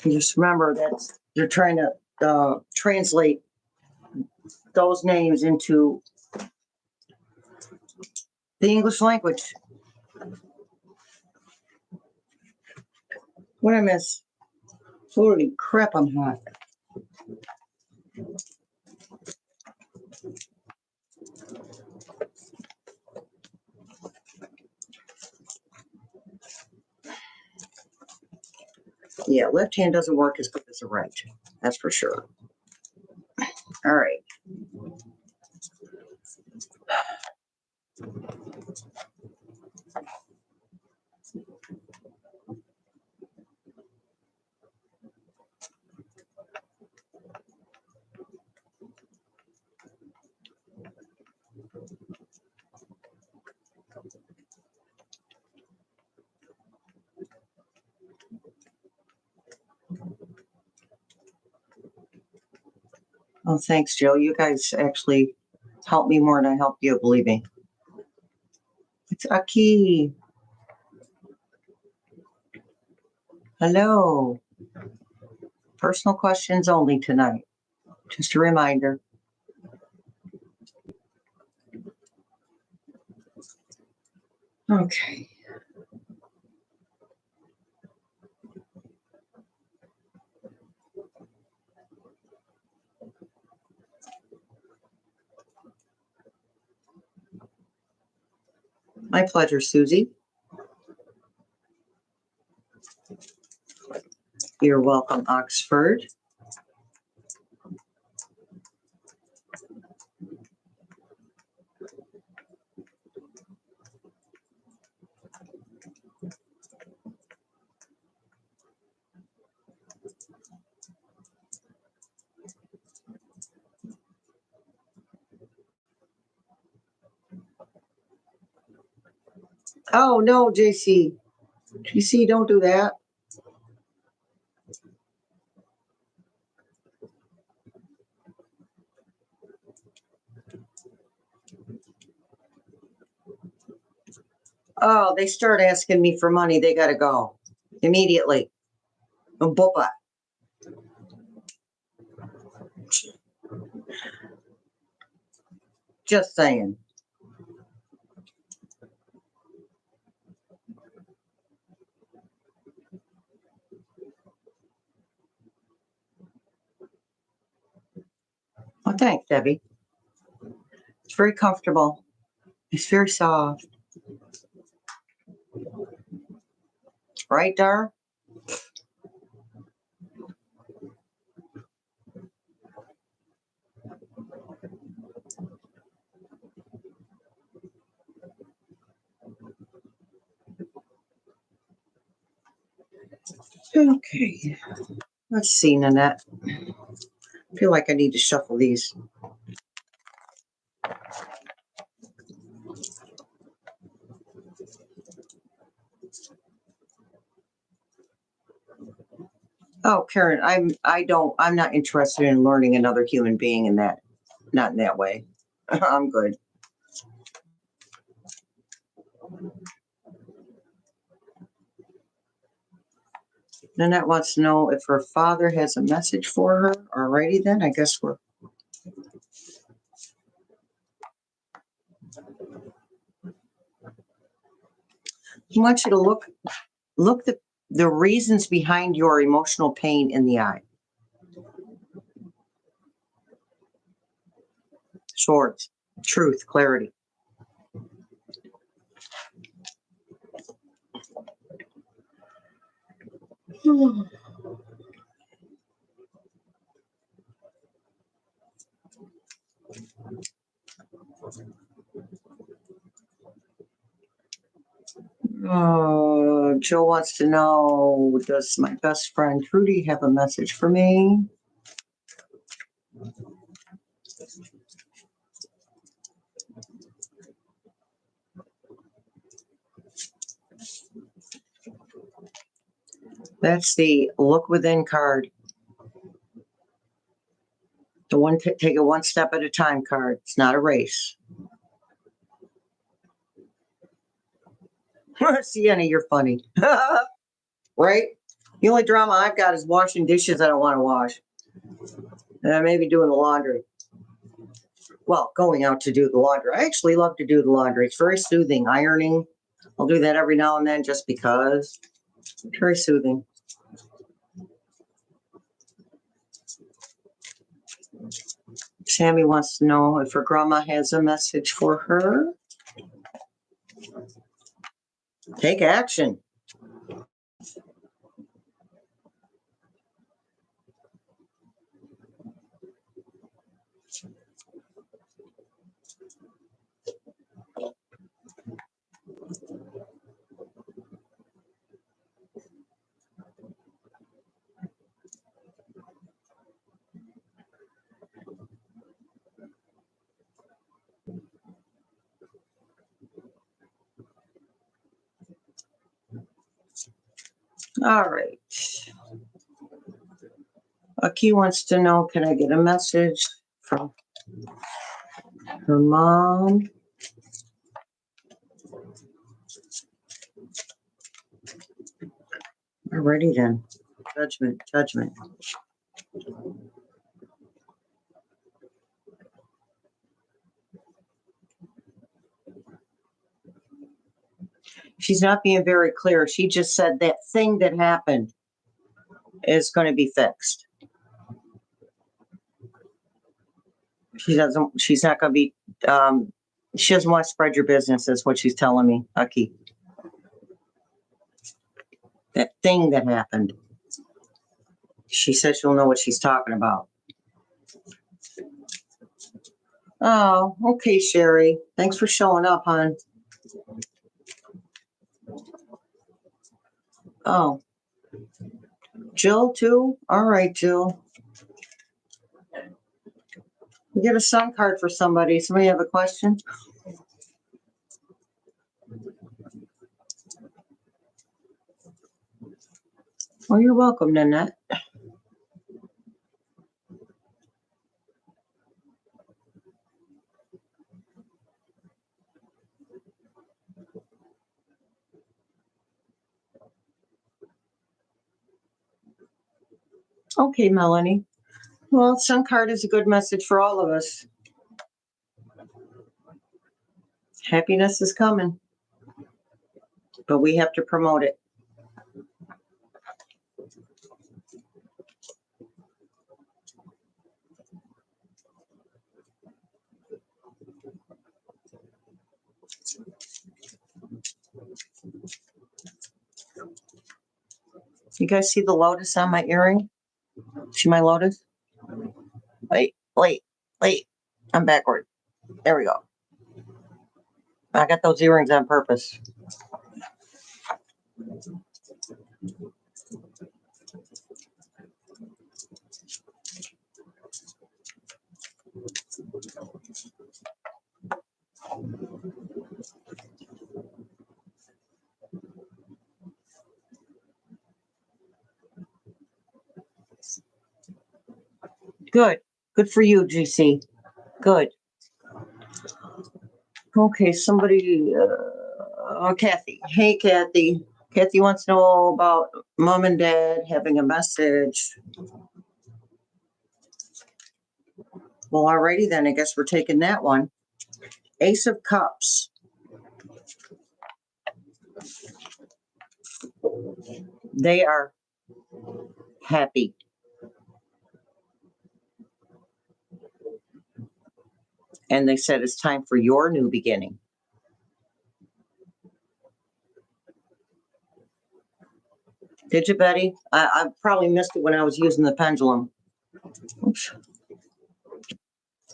Just remember that you're trying to translate those names into the English language. What did I miss? Holy crap, I'm hot. Yeah, left hand doesn't work as good as the right. That's for sure. All right. Oh, thanks, Jill. You guys actually helped me more than I helped you, believe me. It's Aki. Hello. Personal questions only tonight. Just a reminder. Okay. My pleasure, Susie. You're welcome, Oxford. Oh, no, JC. JC, don't do that. Oh, they start asking me for money. They got to go immediately. Boba. Just saying. Well, thanks, Debbie. It's very comfortable. It's very soft. Right, Dar? Okay. Let's see, Nanette. I feel like I need to shuffle these. Oh, Karen, I'm not interested in learning another human being in that, not in that way. I'm good. Nanette wants to know if her father has a message for her. Alrighty then, I guess we're. I want you to look the reasons behind your emotional pain in the eye. Swords, truth, clarity. Joe wants to know, does my best friend Trudy have a message for me? That's the look within card. The one take it one step at a time card. It's not a race. Sienna, you're funny. Right? The only drama I've got is washing dishes I don't want to wash. And maybe doing the laundry. Well, going out to do the laundry. I actually love to do the laundry. It's very soothing. Ironing. I'll do that every now and then just because. Very soothing. Sammy wants to know if her grandma has a message for her. Take action. All right. Aki wants to know, can I get a message from her mom? Alrighty then. Judgment, judgment. She's not being very clear. She just said that thing that happened is going to be fixed. She's not going to be, she doesn't want to spread your business, is what she's telling me, Aki. That thing that happened. She says she'll know what she's talking about. Oh, okay, Sherry. Thanks for showing up, hon. Oh. Jill, too? All right, Jill. We get a sun card for somebody. Somebody have a question? Oh, you're welcome, Nanette. Okay, Melanie. Well, sun card is a good message for all of us. Happiness is coming, but we have to promote it. You guys see the lotus on my earring? See my lotus? Wait. I'm backward. There we go. I got those earrings on purpose. Good. Good for you, GC. Good. Okay, somebody, Kathy. Hey, Kathy. Kathy wants to know about mom and dad having a message. Well, alrighty then. I guess we're taking that one. Ace of Cups. They are happy. And they said it's time for your new beginning. Did you, Betty? I probably missed it when I was using the pendulum. Oops.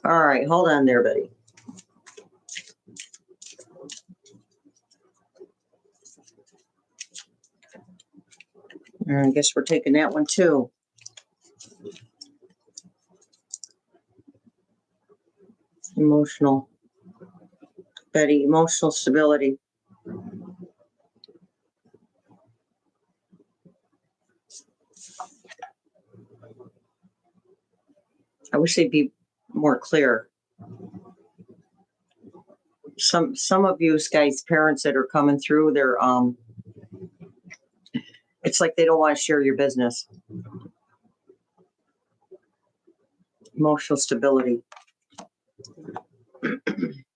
All right, hold on there, Betty. I guess we're taking that one too. Emotional. Betty, emotional stability. I wish they'd be more clear. Some of you guys, parents that are coming through, they're it's like they don't want to share your business. Emotional stability.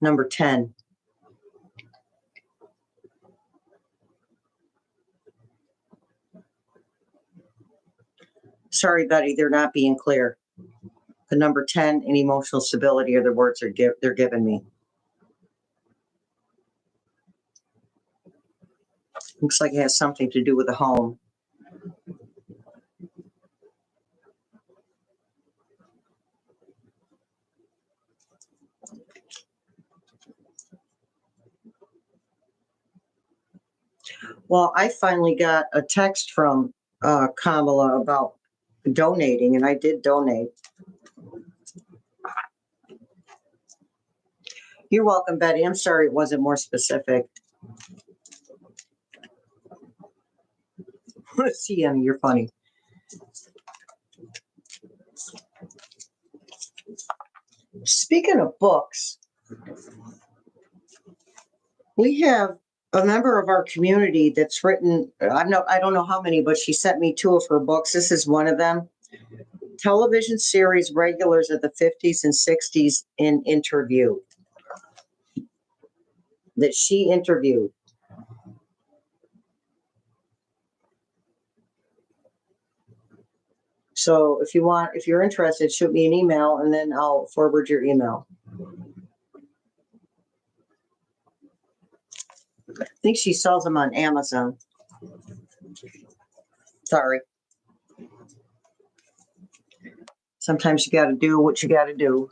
Number 10. Sorry, Betty, they're not being clear. The number 10 and emotional stability are the words they're giving me. Looks like it has something to do with the home. Well, I finally got a text from Kamala about donating, and I did donate. You're welcome, Betty. I'm sorry it wasn't more specific. Sienna, you're funny. Speaking of books, we have a member of our community that's written, I don't know how many, but she sent me 2 of her books. This is one of them. Television series regulars of the 50s and 60s in interview. That she interviewed. So if you're interested, shoot me an email and then I'll forward your email. I think she sells them on Amazon. Sorry. Sometimes you got to do what you got to do.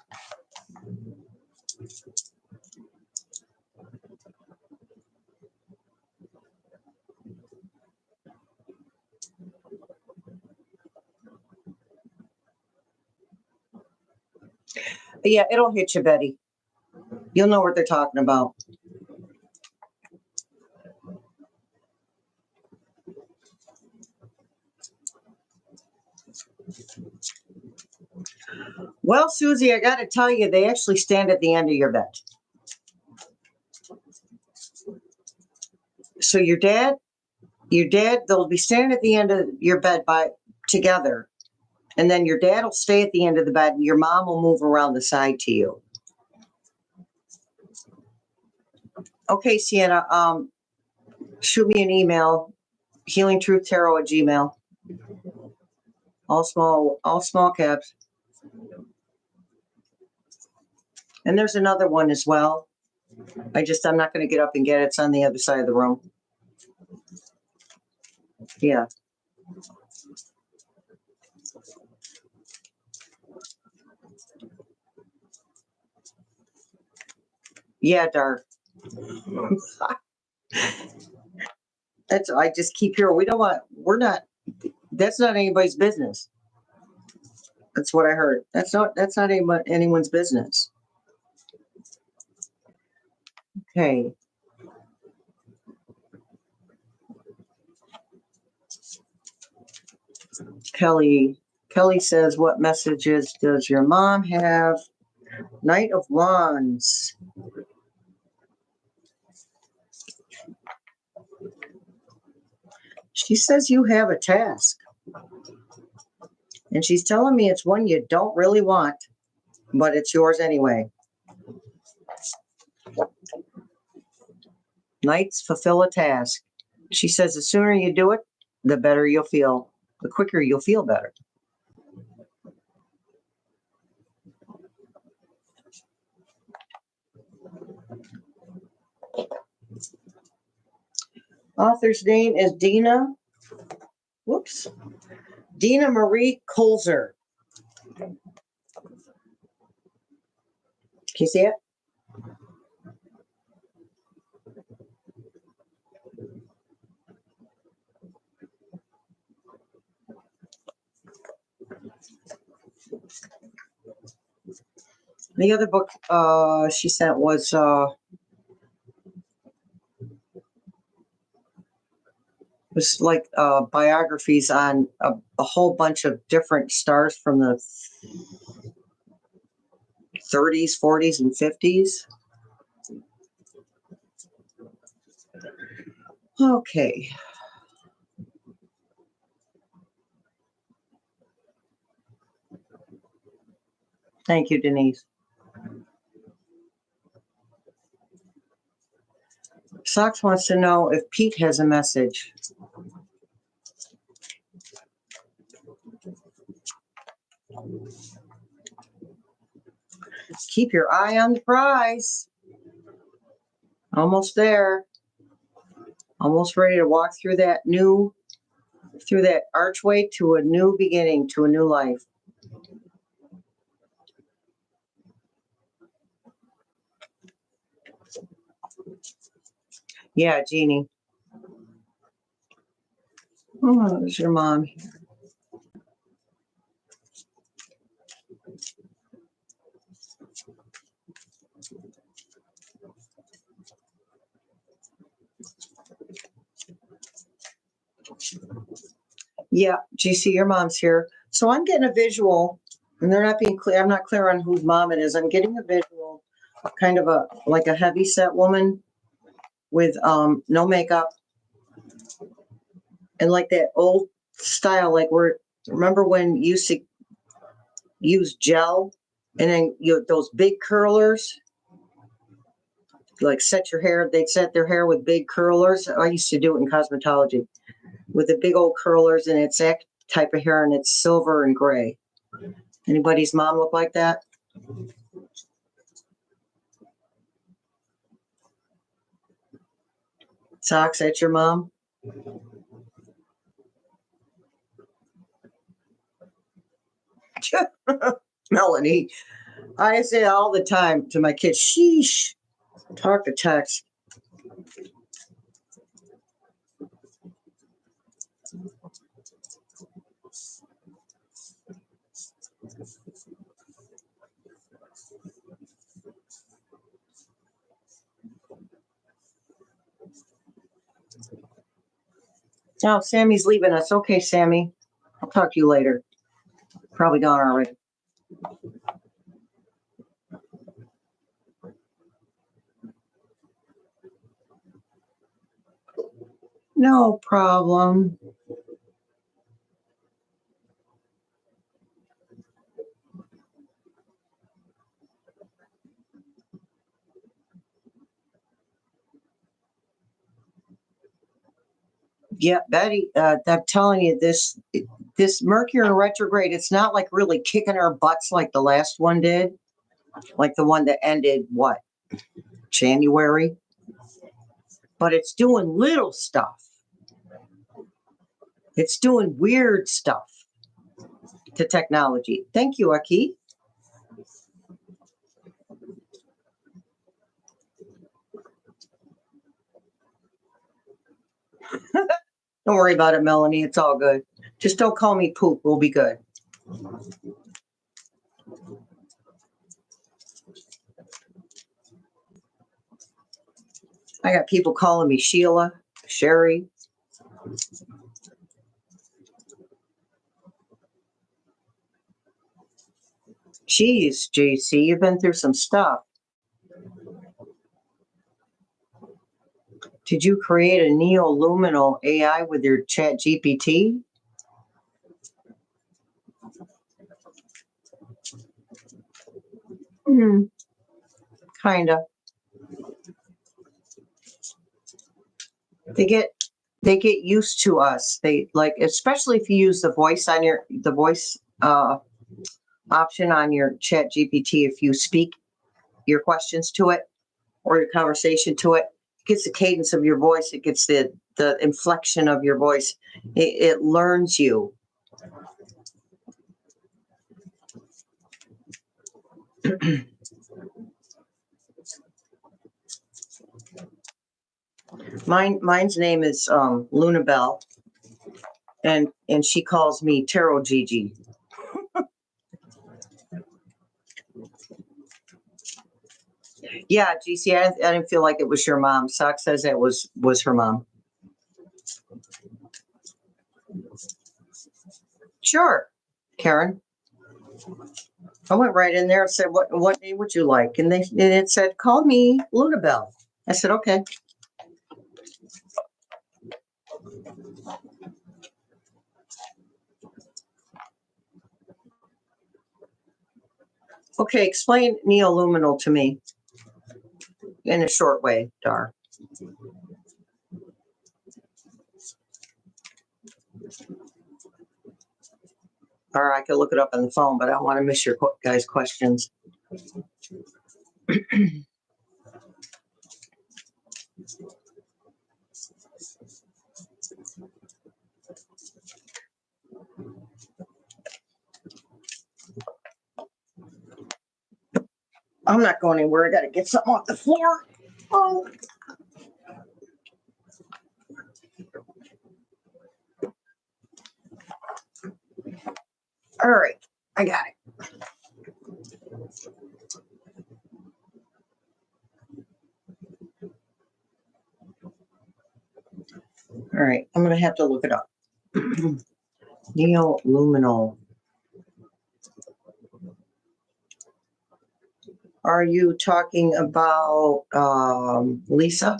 But yeah, it'll hit you, Betty. You'll know what they're talking about. Well, Susie, I got to tell you, they actually stand at the end of your bed. So your dad, they'll be standing at the end of your bed together. And then your dad will stay at the end of the bed and your mom will move around the side to you. Okay, Sienna, shoot me an email, healingtruthtarot@gmail. All small caps. And there's another one as well. I'm not going to get up and get it. It's on the other side of the room. Yeah. Yeah, Dark. I just keep hearing, that's not anybody's business. That's what I heard. That's not anyone's business. Okay. Kelly says, what messages does your mom have? Knight of Wands. She says you have a task. And she's telling me it's one you don't really want, but it's yours anyway. Knights fulfill a task. She says the sooner you do it, the better you'll feel. The quicker you'll feel better. Author's name is Dina Oops. Dina Marie Kolzer. Can you see it? The other book she sent was like biographies on a whole bunch of different stars from the 30s, 40s, and 50s. Okay. Thank you, Denise. Socks wants to know if Pete has a message. Keep your eye on the prize. Almost there. Almost ready to walk through that archway to a new beginning, to a new life. Yeah, Jeannie. Oh, there's your mom here. Yeah, GC, your mom's here. So I'm getting a visual, and they're not being clear. I'm not clear on whose mom it is. I'm getting a visual, kind of like a heavy set woman with no makeup, and like that old style, like remember when you used to use gel, and then those big curlers, like they'd set their hair with big curlers. I used to do it in cosmetology with the big old curlers, and it's that type of hair, and it's silver and gray. Anybody's mom look like that? Socks, that's your mom? Melanie, I say all the time to my kids, sheesh, talk to text. Oh, Sammy's leaving us. Okay, Sammy. I'll talk to you later. Probably gone already. No problem. Yeah, Betty, I'm telling you, this Mercury in retrograde, it's not like really kicking our butts like the last one did, like the one that ended, January? But it's doing little stuff. It's doing weird stuff to technology. Thank you, Aki. Don't worry about it, Melanie. It's all good. Just don't call me poop. We'll be good. I got people calling me Sheila, Sherry. Jeez, JC, you've been through some stuff. Did you create a neo-luminal AI with your chat GPT? Kinda. They get used to us. They like, especially if you use the voice option on your chat GPT. If you speak your questions to it or your conversation to it, gets the cadence of your voice. It gets the inflection of your voice. It learns you. Mine's name is Luna Bell, and she calls me Tarot Gigi. Yeah, GC, I didn't feel like it was your mom. Sock says it was her mom. Sure, Karen. I went right in there and said, what name would you like? And it said, call me Luna Bell. I said, okay. Okay, explain neoluminal to me in a short way, Dar. Or I could look it up on the phone, but I don't want to miss your guys' questions. I'm not going anywhere. I got to get something off the floor. Oh. All right, I got it. All right, I'm going to have to look it up. Neoluminal. Are you talking about Lisa?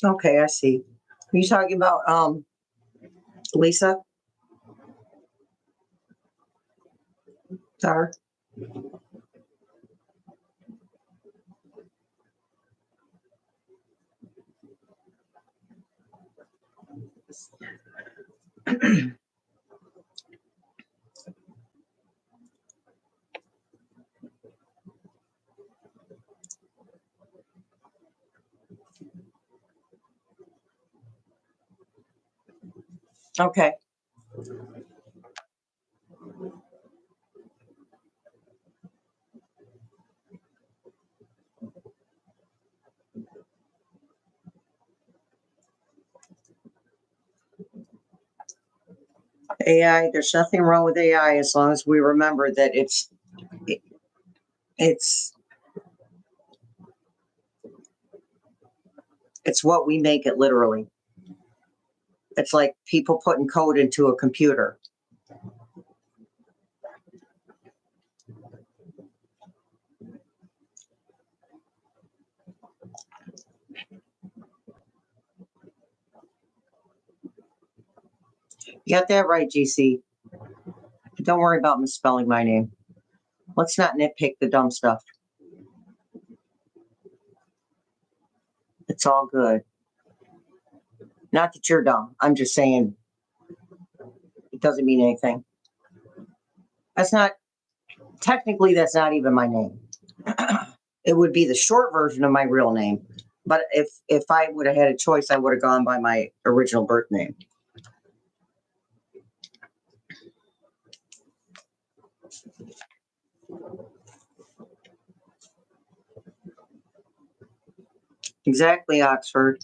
Okay, I see. Are you talking about Lisa? Dar? Okay. AI, there's nothing wrong with AI as long as we remember that it's what we make it literally. It's like people putting code into a computer. You got that right, GC. Don't worry about misspelling my name. Let's not nitpick the dumb stuff. It's all good. Not that you're dumb. I'm just saying it doesn't mean anything. That's not even my name. It would be the short version of my real name. But if I would have had a choice, I would have gone by my original birth name. Exactly, Oxford.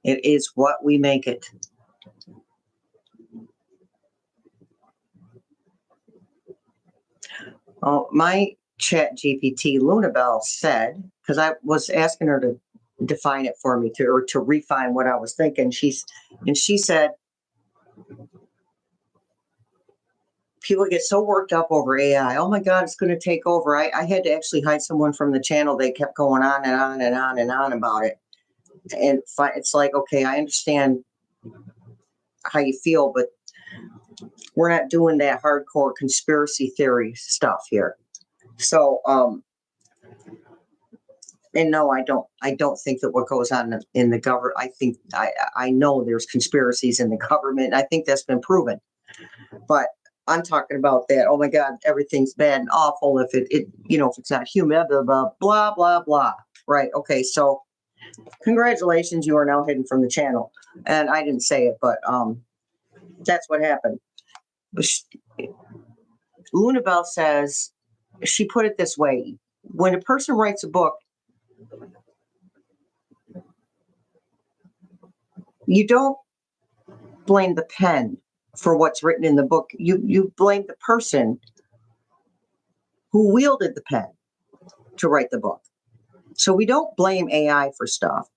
It is what we make it. Oh, my chat GPT Lunabelle said, because I was asking her to define it for me to refine what I was thinking. She said, people get so worked up over AI. Oh my God, it's going to take over. I had to actually hide someone from the channel. They kept going on and on and on and on about it. And it's like, okay, I understand how you feel, but we're not doing that hardcore conspiracy theory stuff here. So, and no, I don't think that what goes on in the government, I know there's conspiracies in the government. I think that's been proven. But I'm talking about that. Oh my God, everything's bad and awful if it if it's not human, blah, blah, blah, blah, blah. Right. Okay. So congratulations. You are now hidden from the channel. And I didn't say it, but that's what happened. Lunabelle says, she put it this way. When a person writes a book, you don't blame the pen for what's written in the book. You blame the person who wielded the pen to write the book. So we don't blame AI for stuff.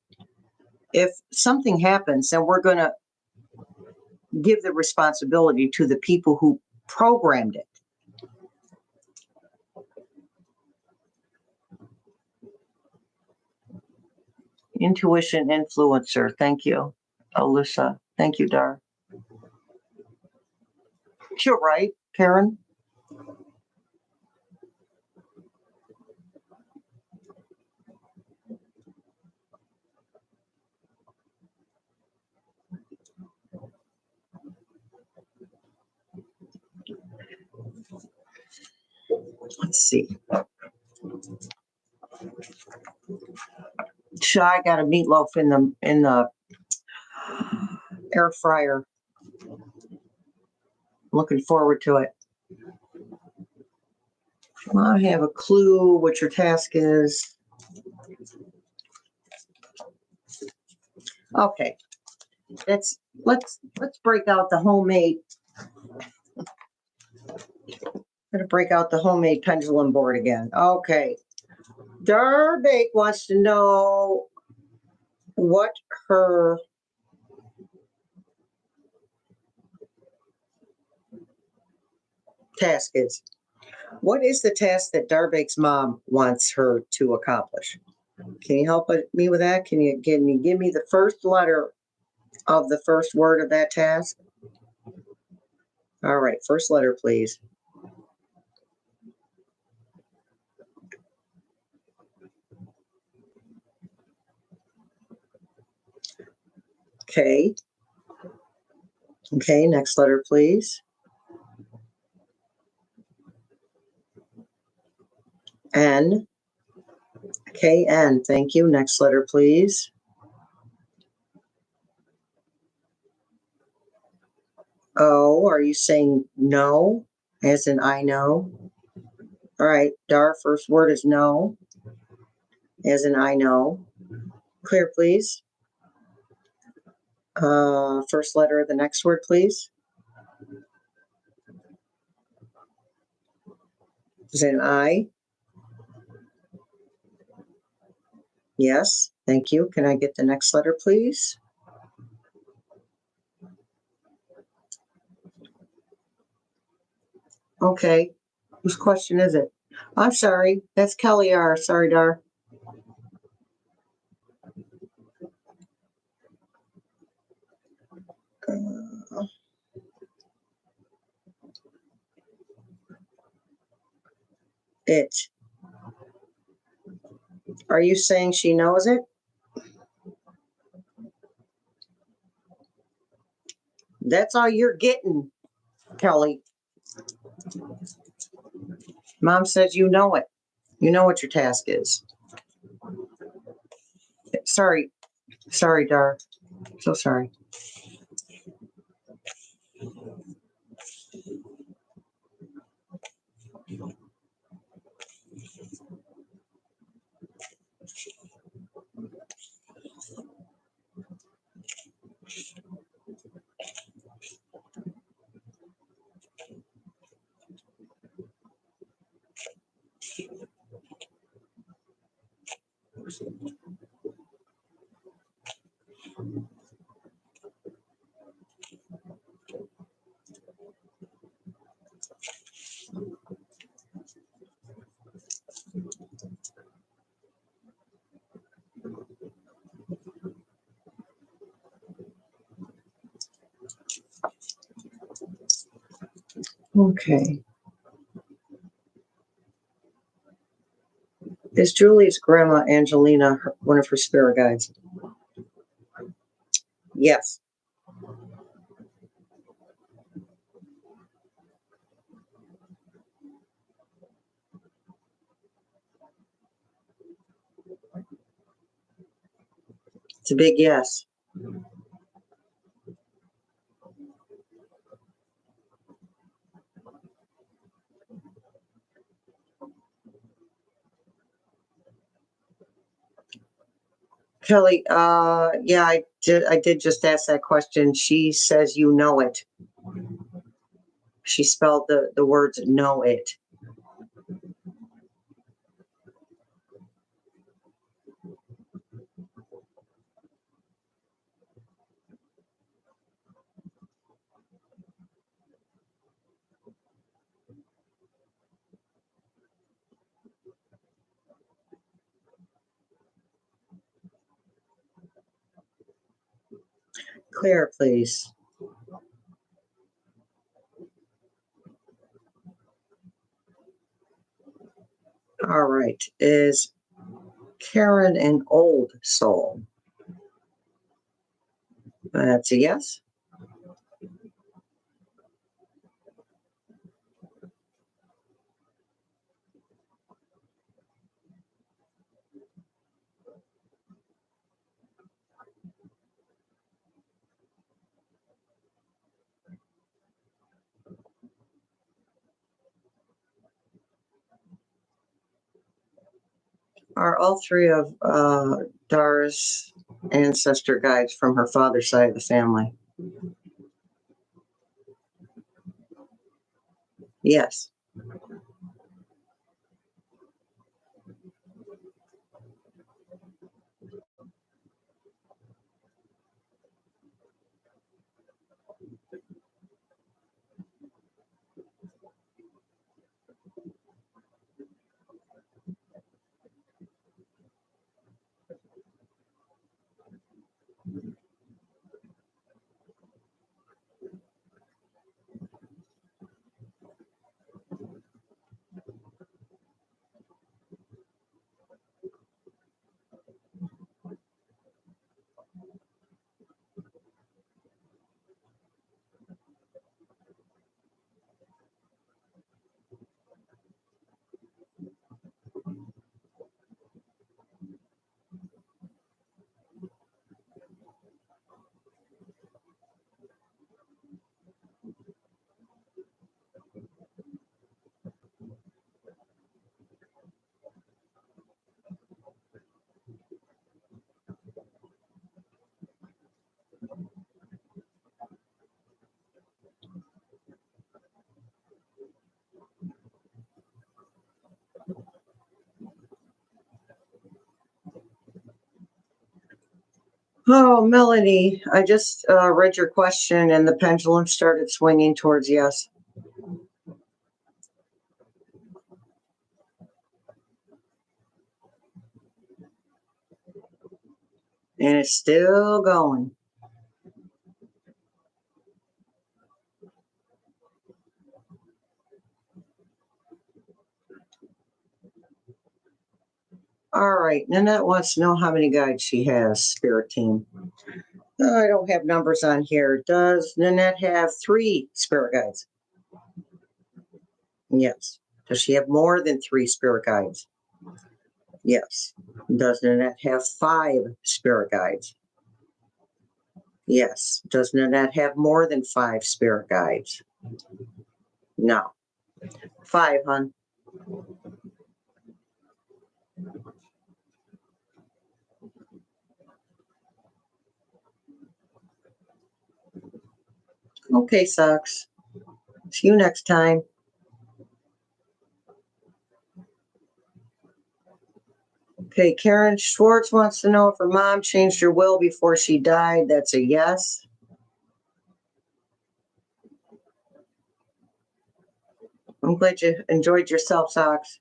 If something happens, then we're going to give the responsibility to the people who programmed it. Intuition influencer. Thank you, Alyssa. Thank you, Dar. You're right, Karen. Let's see. So I got a meatloaf in the air fryer. Looking forward to it. I have a clue what your task is. Okay. Let's break out the homemade. Gonna break out the homemade pendulum board again. Okay. Darbake wants to know what her task is. What is the task that Darbake's mom wants her to accomplish? Can you help me with that? Can you give me the first letter of the first word of that task? All right, first letter, please. Okay. Okay, next letter, please. N. Okay, N. Thank you. Next letter, please. O. Are you saying no? As in I know? All right, Dar, first word is no. As in I know. Clear, please. First letter of the next word, please. Is it an I? Yes, thank you. Can I get the next letter, please? Okay. Whose question is it? I'm sorry. That's Kelly R. Sorry, Dar. It. Are you saying she knows it? That's all you're getting, Kelly. Mom says you know it. You know what your task is. Sorry. Sorry, Dar. So sorry. Okay. Is Julie's grandma, Angelina, one of her spirit guides? Yes. It's a big yes. Kelly, yeah, I did just ask that question. She says you know it. She spelled the words know it. Clear, please. All right. Is Karen an old soul? That's a yes. Are all three of Dara's ancestor guides from her father's side of the family? Yes. Oh, Melanie, I just read your question and the pendulum started swinging towards yes. And it's still going. All right. Nanette wants to know how many guides she has, Spirit Team. I don't have numbers on here. Does Nanette have 3 spirit guides? Yes. Does she have more than 3 spirit guides? Yes. Does Nanette have 5 spirit guides? Yes. Does Nanette have more than 5 spirit guides? No. 5, hon. Okay, sucks. See you next time. Okay, Karen Schwartz wants to know if her mom changed her will before she died. That's a yes. I'm glad you enjoyed yourself, Socks.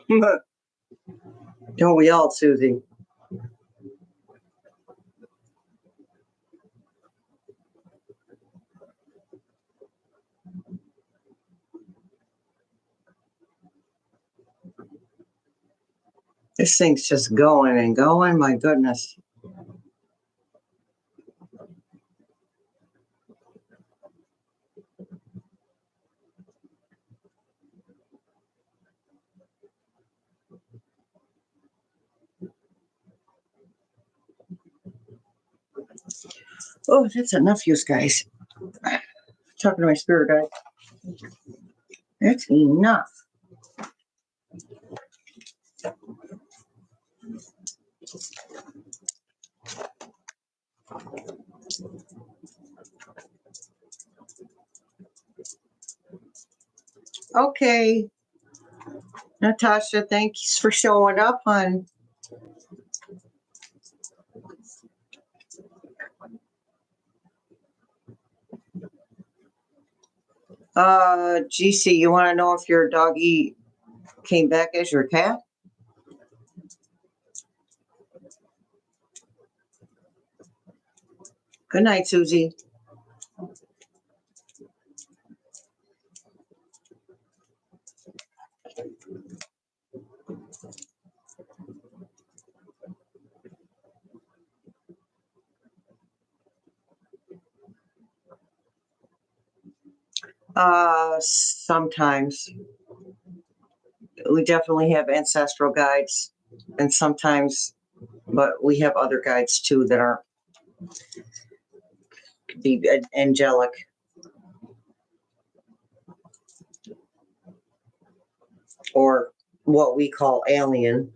Don't we all, Susie? This thing's just going and going. My goodness. Oh, that's enough use, guys. Talking to my spirit guide. That's enough. Okay. Natasha, thanks for showing up, hon. GC, you want to know if your doggy came back as your cat? Good night, Susie. Sometimes. We definitely have ancestral guides, and sometimes, but we have other guides too that aren't be angelic. Or what we call alien.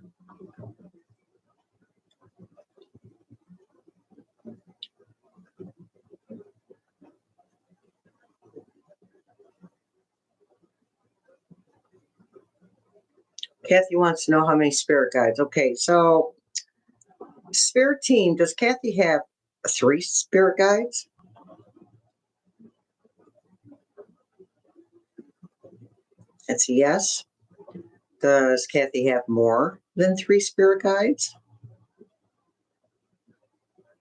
Kathy wants to know how many spirit guides. Okay, so spirit team, does Kathy have 3 spirit guides? That's a yes. Does Kathy have more than 3 spirit guides?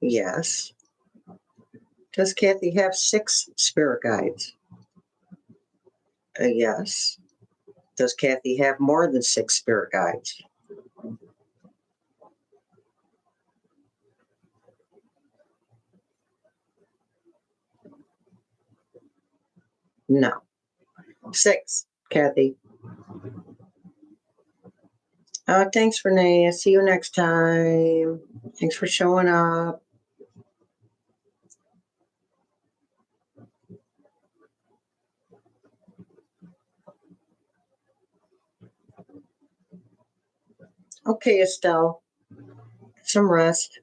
Yes. Does Kathy have 6 spirit guides? Yes. Does Kathy have more than 6 spirit guides? No. 6, Kathy. Thanks, Renee. See you next time. Thanks for showing up. Okay, Estelle. Some rest.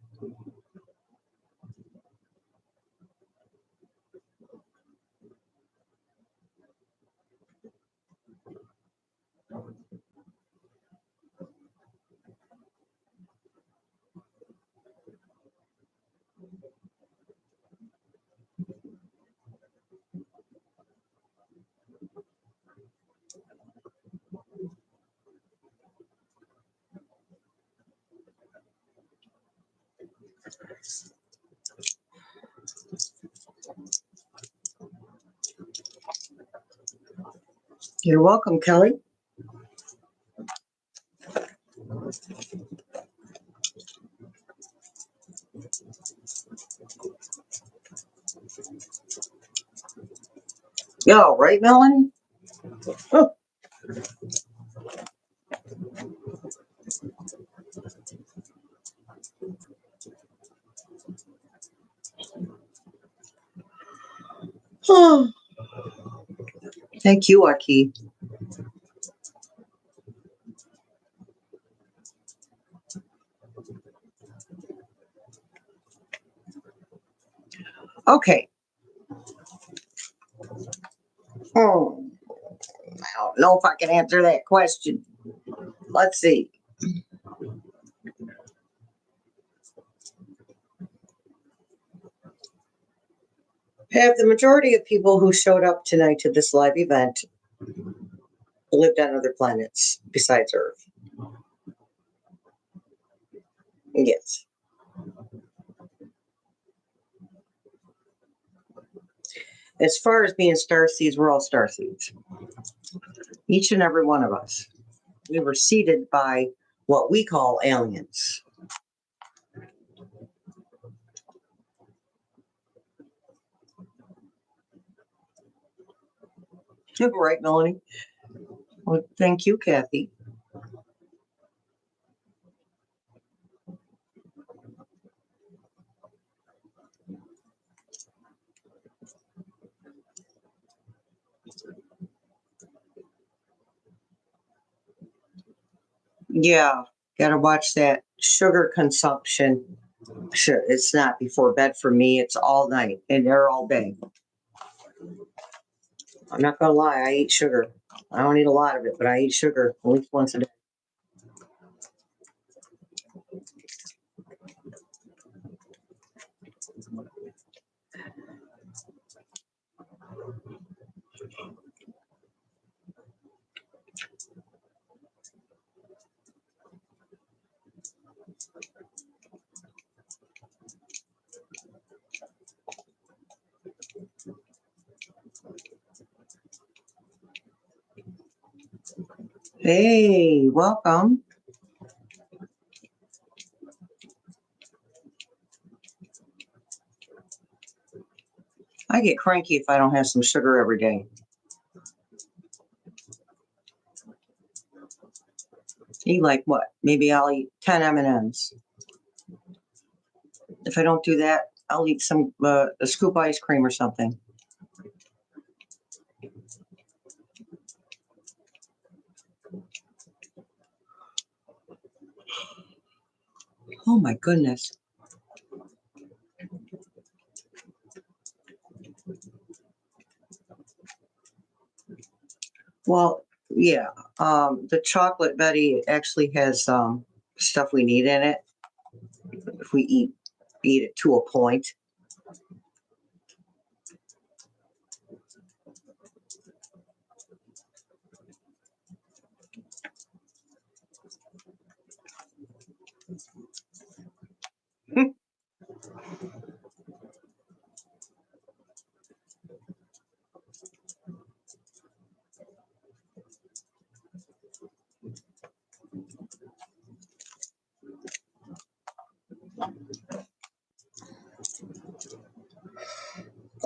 You're welcome, Kelly. Yeah, right, Melanie? Oh. Oh. Thank you, Aki. Okay. Oh, I don't know if I can answer that question. Let's see. Have the majority of people who showed up tonight to this live event lived on other planets besides Earth? Yes. As far as being starseeds, we're all starseeds. Each and every one of us. We were seeded by what we call aliens. Right, Melanie? Well, thank you, Kathy. Yeah, gotta watch that sugar consumption. Sure, it's not before bed for me. It's all night and there all day. I'm not gonna lie, I eat sugar. I don't eat a lot of it, but I eat sugar at least once a day. Hey, welcome. I get cranky if I don't have some sugar every day. Eat like what? Maybe I'll eat 10 M&Ms. If I don't do that, I'll eat some a scoop ice cream or something. Oh my goodness. Well, yeah. The chocolate Betty actually has stuff we need in it if we eat it to a point.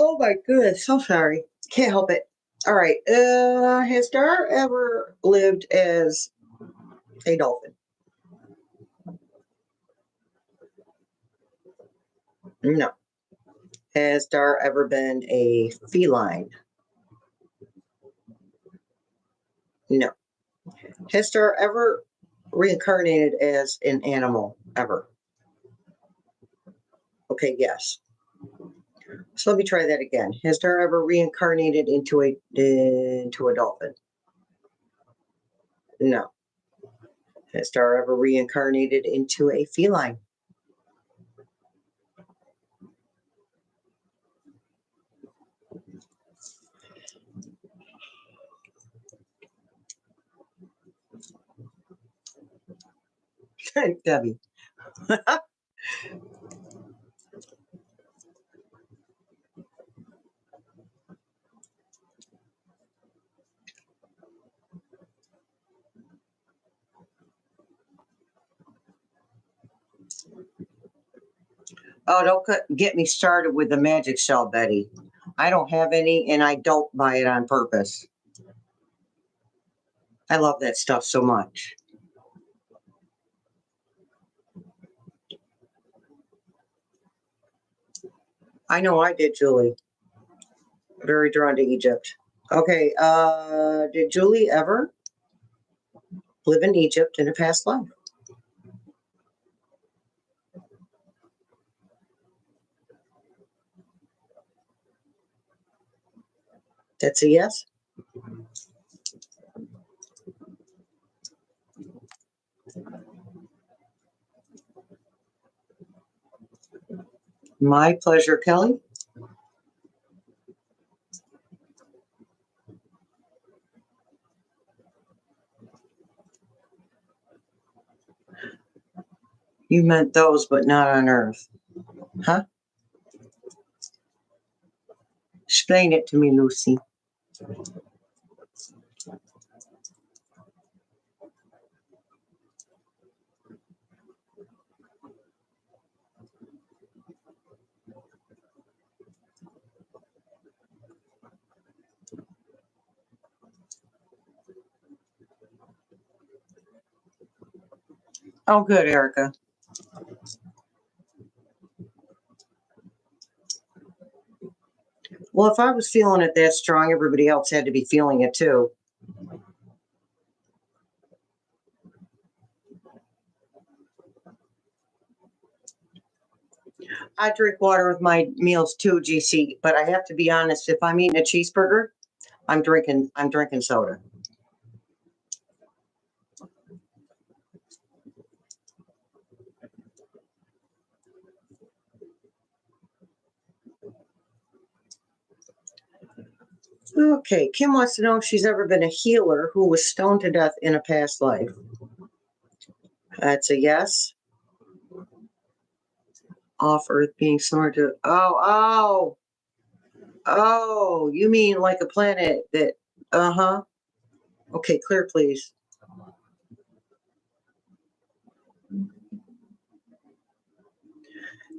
Oh my goodness, so sorry. Can't help it. All right. Has Dar ever lived as a dolphin? No. Has Dar ever been a feline? No. Has Dar ever reincarnated as an animal? Ever? Okay, yes. So let me try that again. Has Dar ever reincarnated into a dolphin? No. Has Dar ever reincarnated into a feline? Debbie. Oh, don't get me started with the magic shell, Betty. I don't have any, and I don't buy it on purpose. I love that stuff so much. I know I did, Julie. Very drawn to Egypt. Okay, did Julie ever live in Egypt in a past life? That's a yes? My pleasure, Kelly. You meant those, but not on Earth. Huh? Explain it to me, Lucy. Oh, good, Erica. Well, if I was feeling it that strong, everybody else had to be feeling it too. I drink water with my meals too, GC, but I have to be honest, if I'm eating a cheeseburger, I'm drinking soda. Okay, Kim wants to know if she's ever been a healer who was stoned to death in a past life. That's a yes. Off Earth being similar to oh, you mean like a planet that okay, clear please.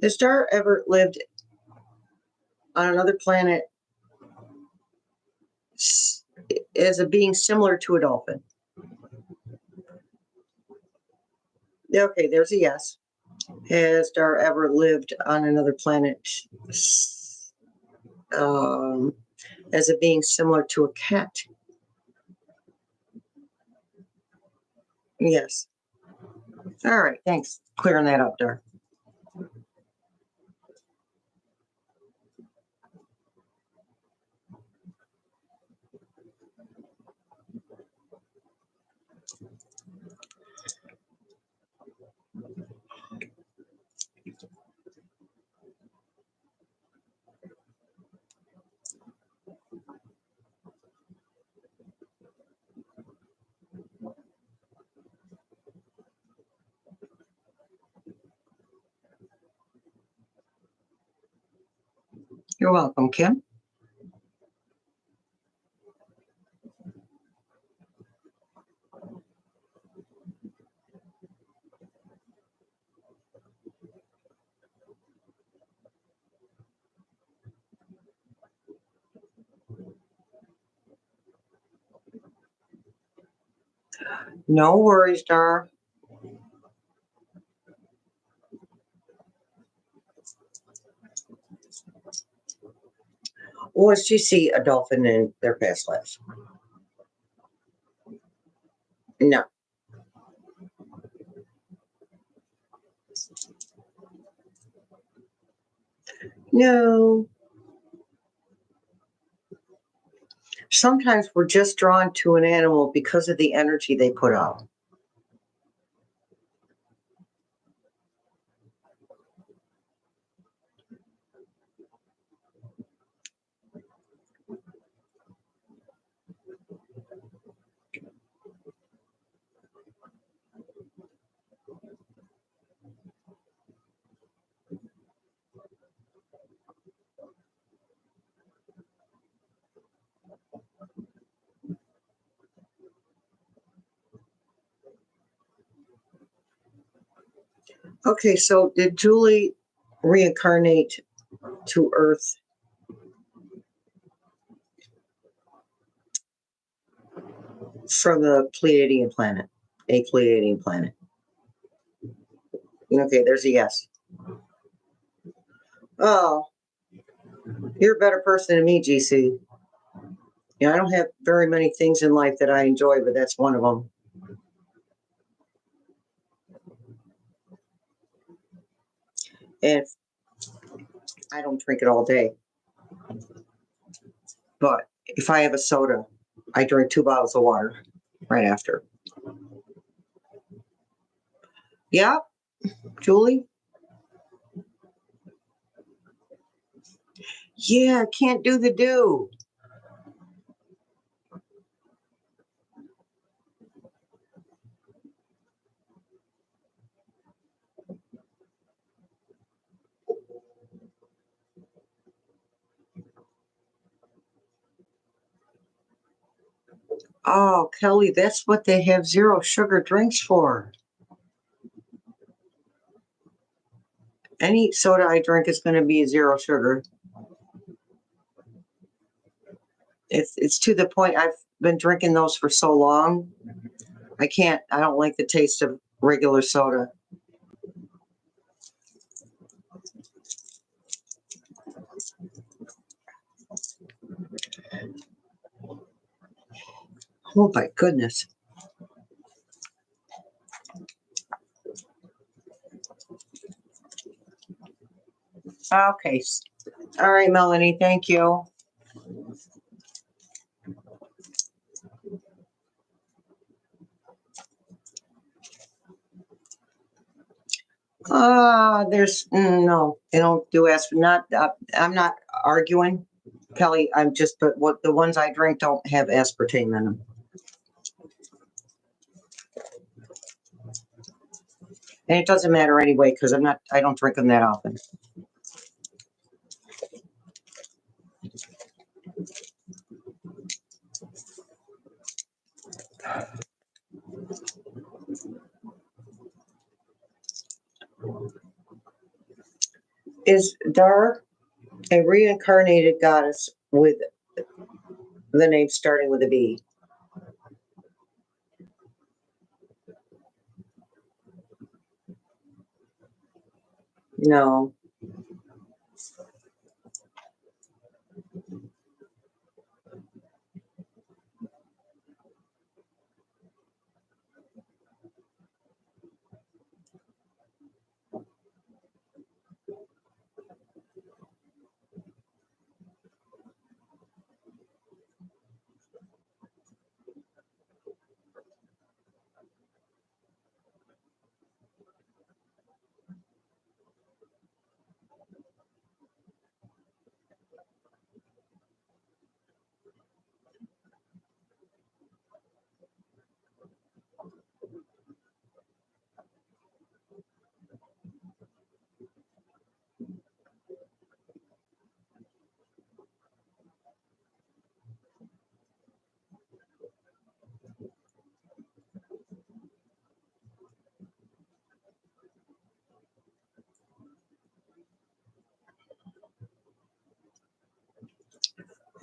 Has Dar ever lived on another planet as a being similar to a dolphin? Okay, there's a yes. Has Dar ever lived on another planet as a being similar to a cat? Yes. All right, thanks. Clearing that up, Dar. You're welcome, Kim. No worries, Dar. Was she see a dolphin in their past lives? No. No. Sometimes we're just drawn to an animal because of the energy they put out. Okay, so did Julie reincarnate to Earth from a Pleiadian planet? A Pleiadian planet. Okay, there's a yes. Oh, you're a better person than me, GC. I don't have very many things in life that I enjoy, but that's one of them. And I don't drink it all day. But if I have a soda, I drink 2 bottles of water right after. Yeah, Julie? Yeah, can't do the do. Oh, Kelly, that's what they have 0 sugar drinks for. Any soda I drink is going to be 0 sugar. It's to the point I've been drinking those for so long. I don't like the taste of regular soda. Oh my goodness. Okay. All right, Melanie, thank you. There's no, they don't do I'm not arguing, Kelly. I'm just, but what the ones I drink don't have aspartame in them. And it doesn't matter anyway, because I don't drink them that often. Is Dar a reincarnated goddess with the name starting with a B? No.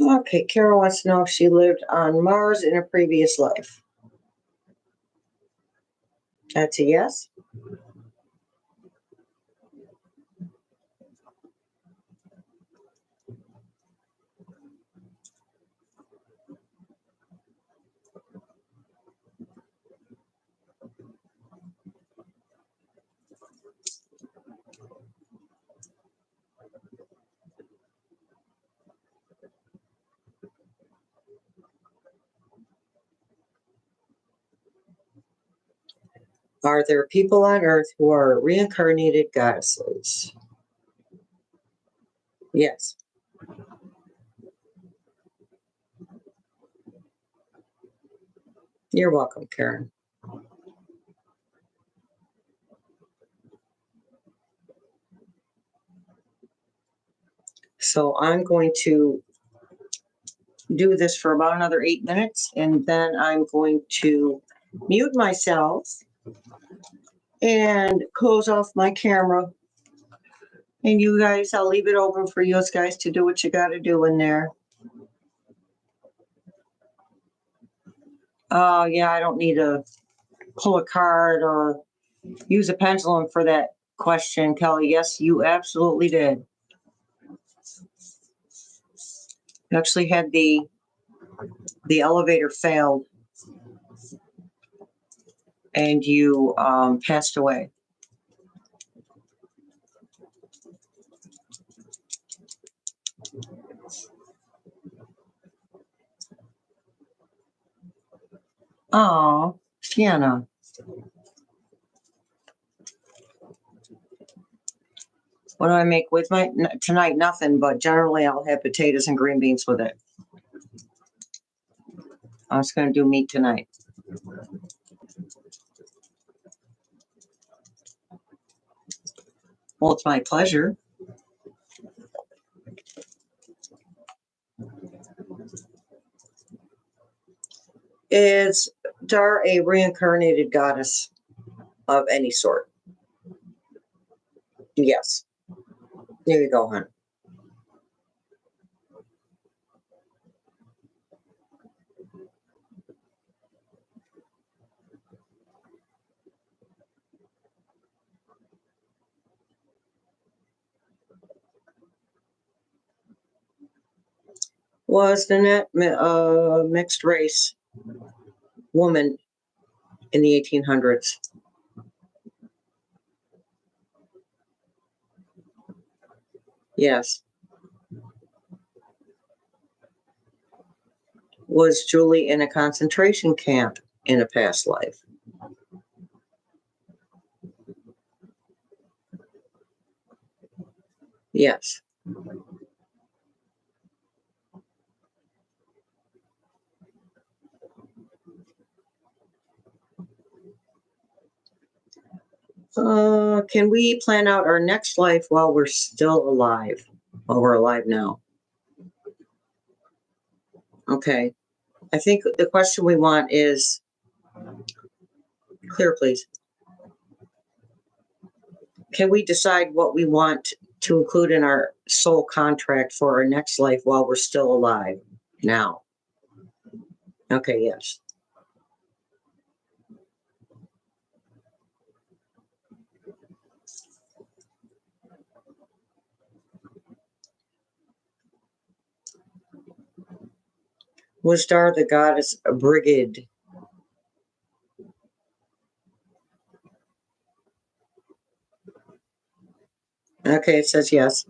Okay, Carol wants to know if she lived on Mars in a previous life. That's a yes. Are there people on Earth who are reincarnated goddesses? Yes. You're welcome, Karen. So I'm going to do this for about another 8 minutes, and then I'm going to mute myself and close off my camera. And you guys, I'll leave it open for you guys to do what you got to do in there. Yeah, I don't need to pull a card or use a pendulum for that question, Kelly. Yes, you absolutely did. You actually had the elevator failed and you passed away. Oh, Sienna. What do I make with my tonight? Nothing, but generally I'll have potatoes and green beans with it. I was going to do meat tonight. Well, it's my pleasure. Is Dar a reincarnated goddess of any sort? Yes. There you go, hon. Was the net mixed race woman in the 1800s? Yes. Was Julie in a concentration camp in a past life? Yes. Can we plan out our next life while we're still alive? While we're alive now? Okay. I think the question we want is clear, please. Can we decide what we want to include in our soul contract for our next life while we're still alive now? Okay, yes. Was Dar the goddess Brigid? Okay, it says yes.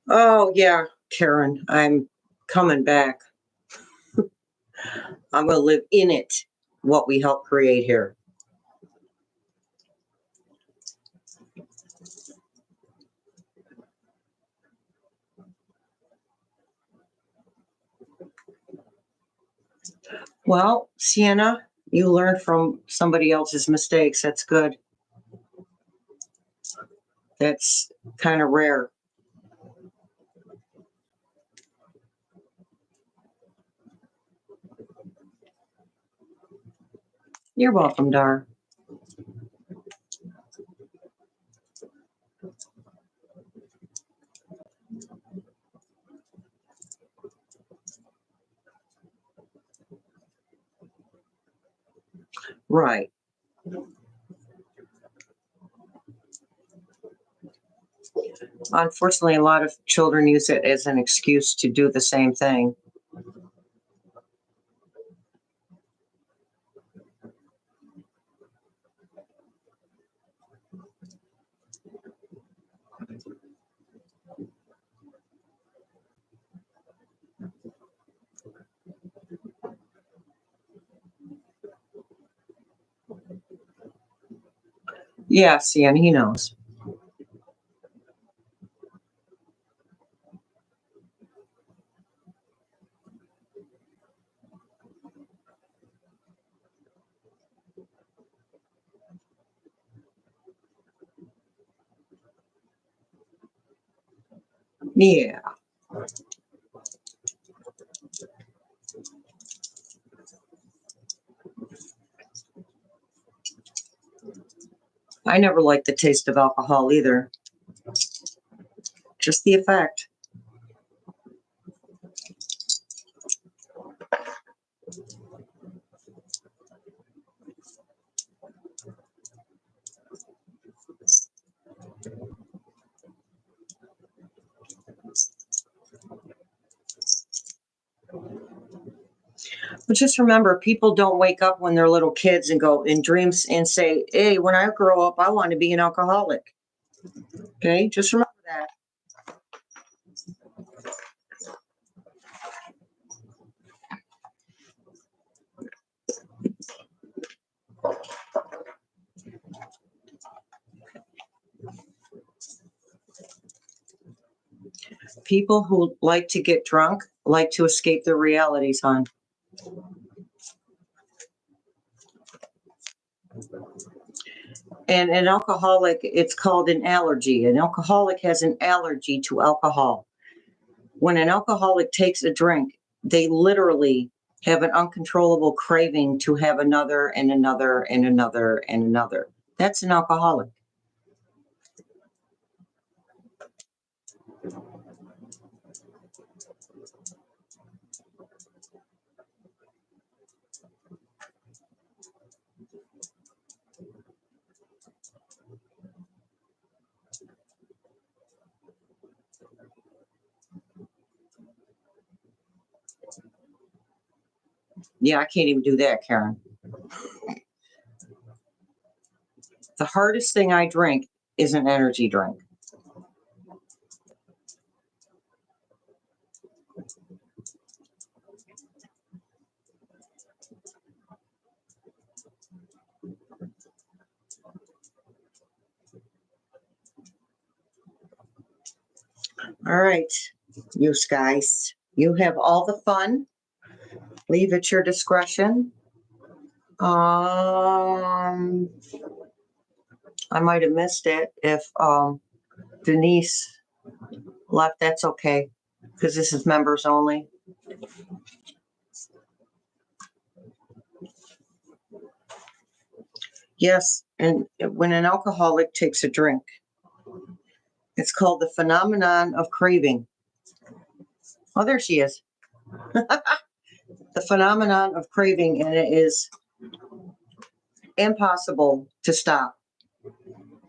Oh, yeah, Karen, I'm coming back. I'm going to live in it, what we help create here. Well, Sienna, you learned from somebody else's mistakes. That's good. That's kind of rare. You're welcome, Dar. Right. Unfortunately, a lot of children use it as an excuse to do the same thing. Yeah, Sienna, he knows. Yeah. I never liked the taste of alcohol either. Just the effect. But just remember, people don't wake up when they're little kids and go in dreams and say, hey, when I grow up, I want to be an alcoholic. Okay, just remember that. People who like to get drunk like to escape their realities, hon. And an alcoholic, it's called an allergy. An alcoholic has an allergy to alcohol. When an alcoholic takes a drink, they literally have an uncontrollable craving to have another and another and another and another. That's an alcoholic. Yeah, I can't even do that, Karen. The hardest thing I drink is an energy drink. All right, you guys, you have all the fun. Leave at your discretion. I might have missed it. If Denise left, that's okay, because this is members only. Yes, and when an alcoholic takes a drink, it's called the phenomenon of craving. Oh, there she is. The phenomenon of craving, and it is impossible to stop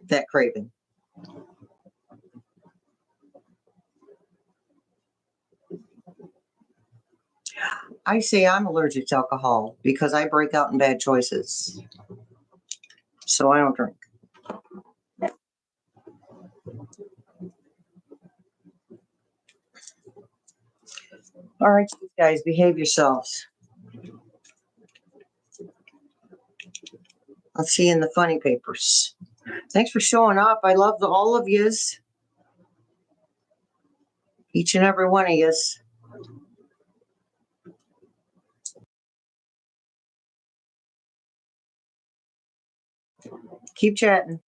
that craving. I say I'm allergic to alcohol because I break out in bad choices. So I don't drink. All right, you guys, behave yourselves. I'll see you in the funny papers. Thanks for showing up. I love all of yous. Each and every one of yous. Keep chatting.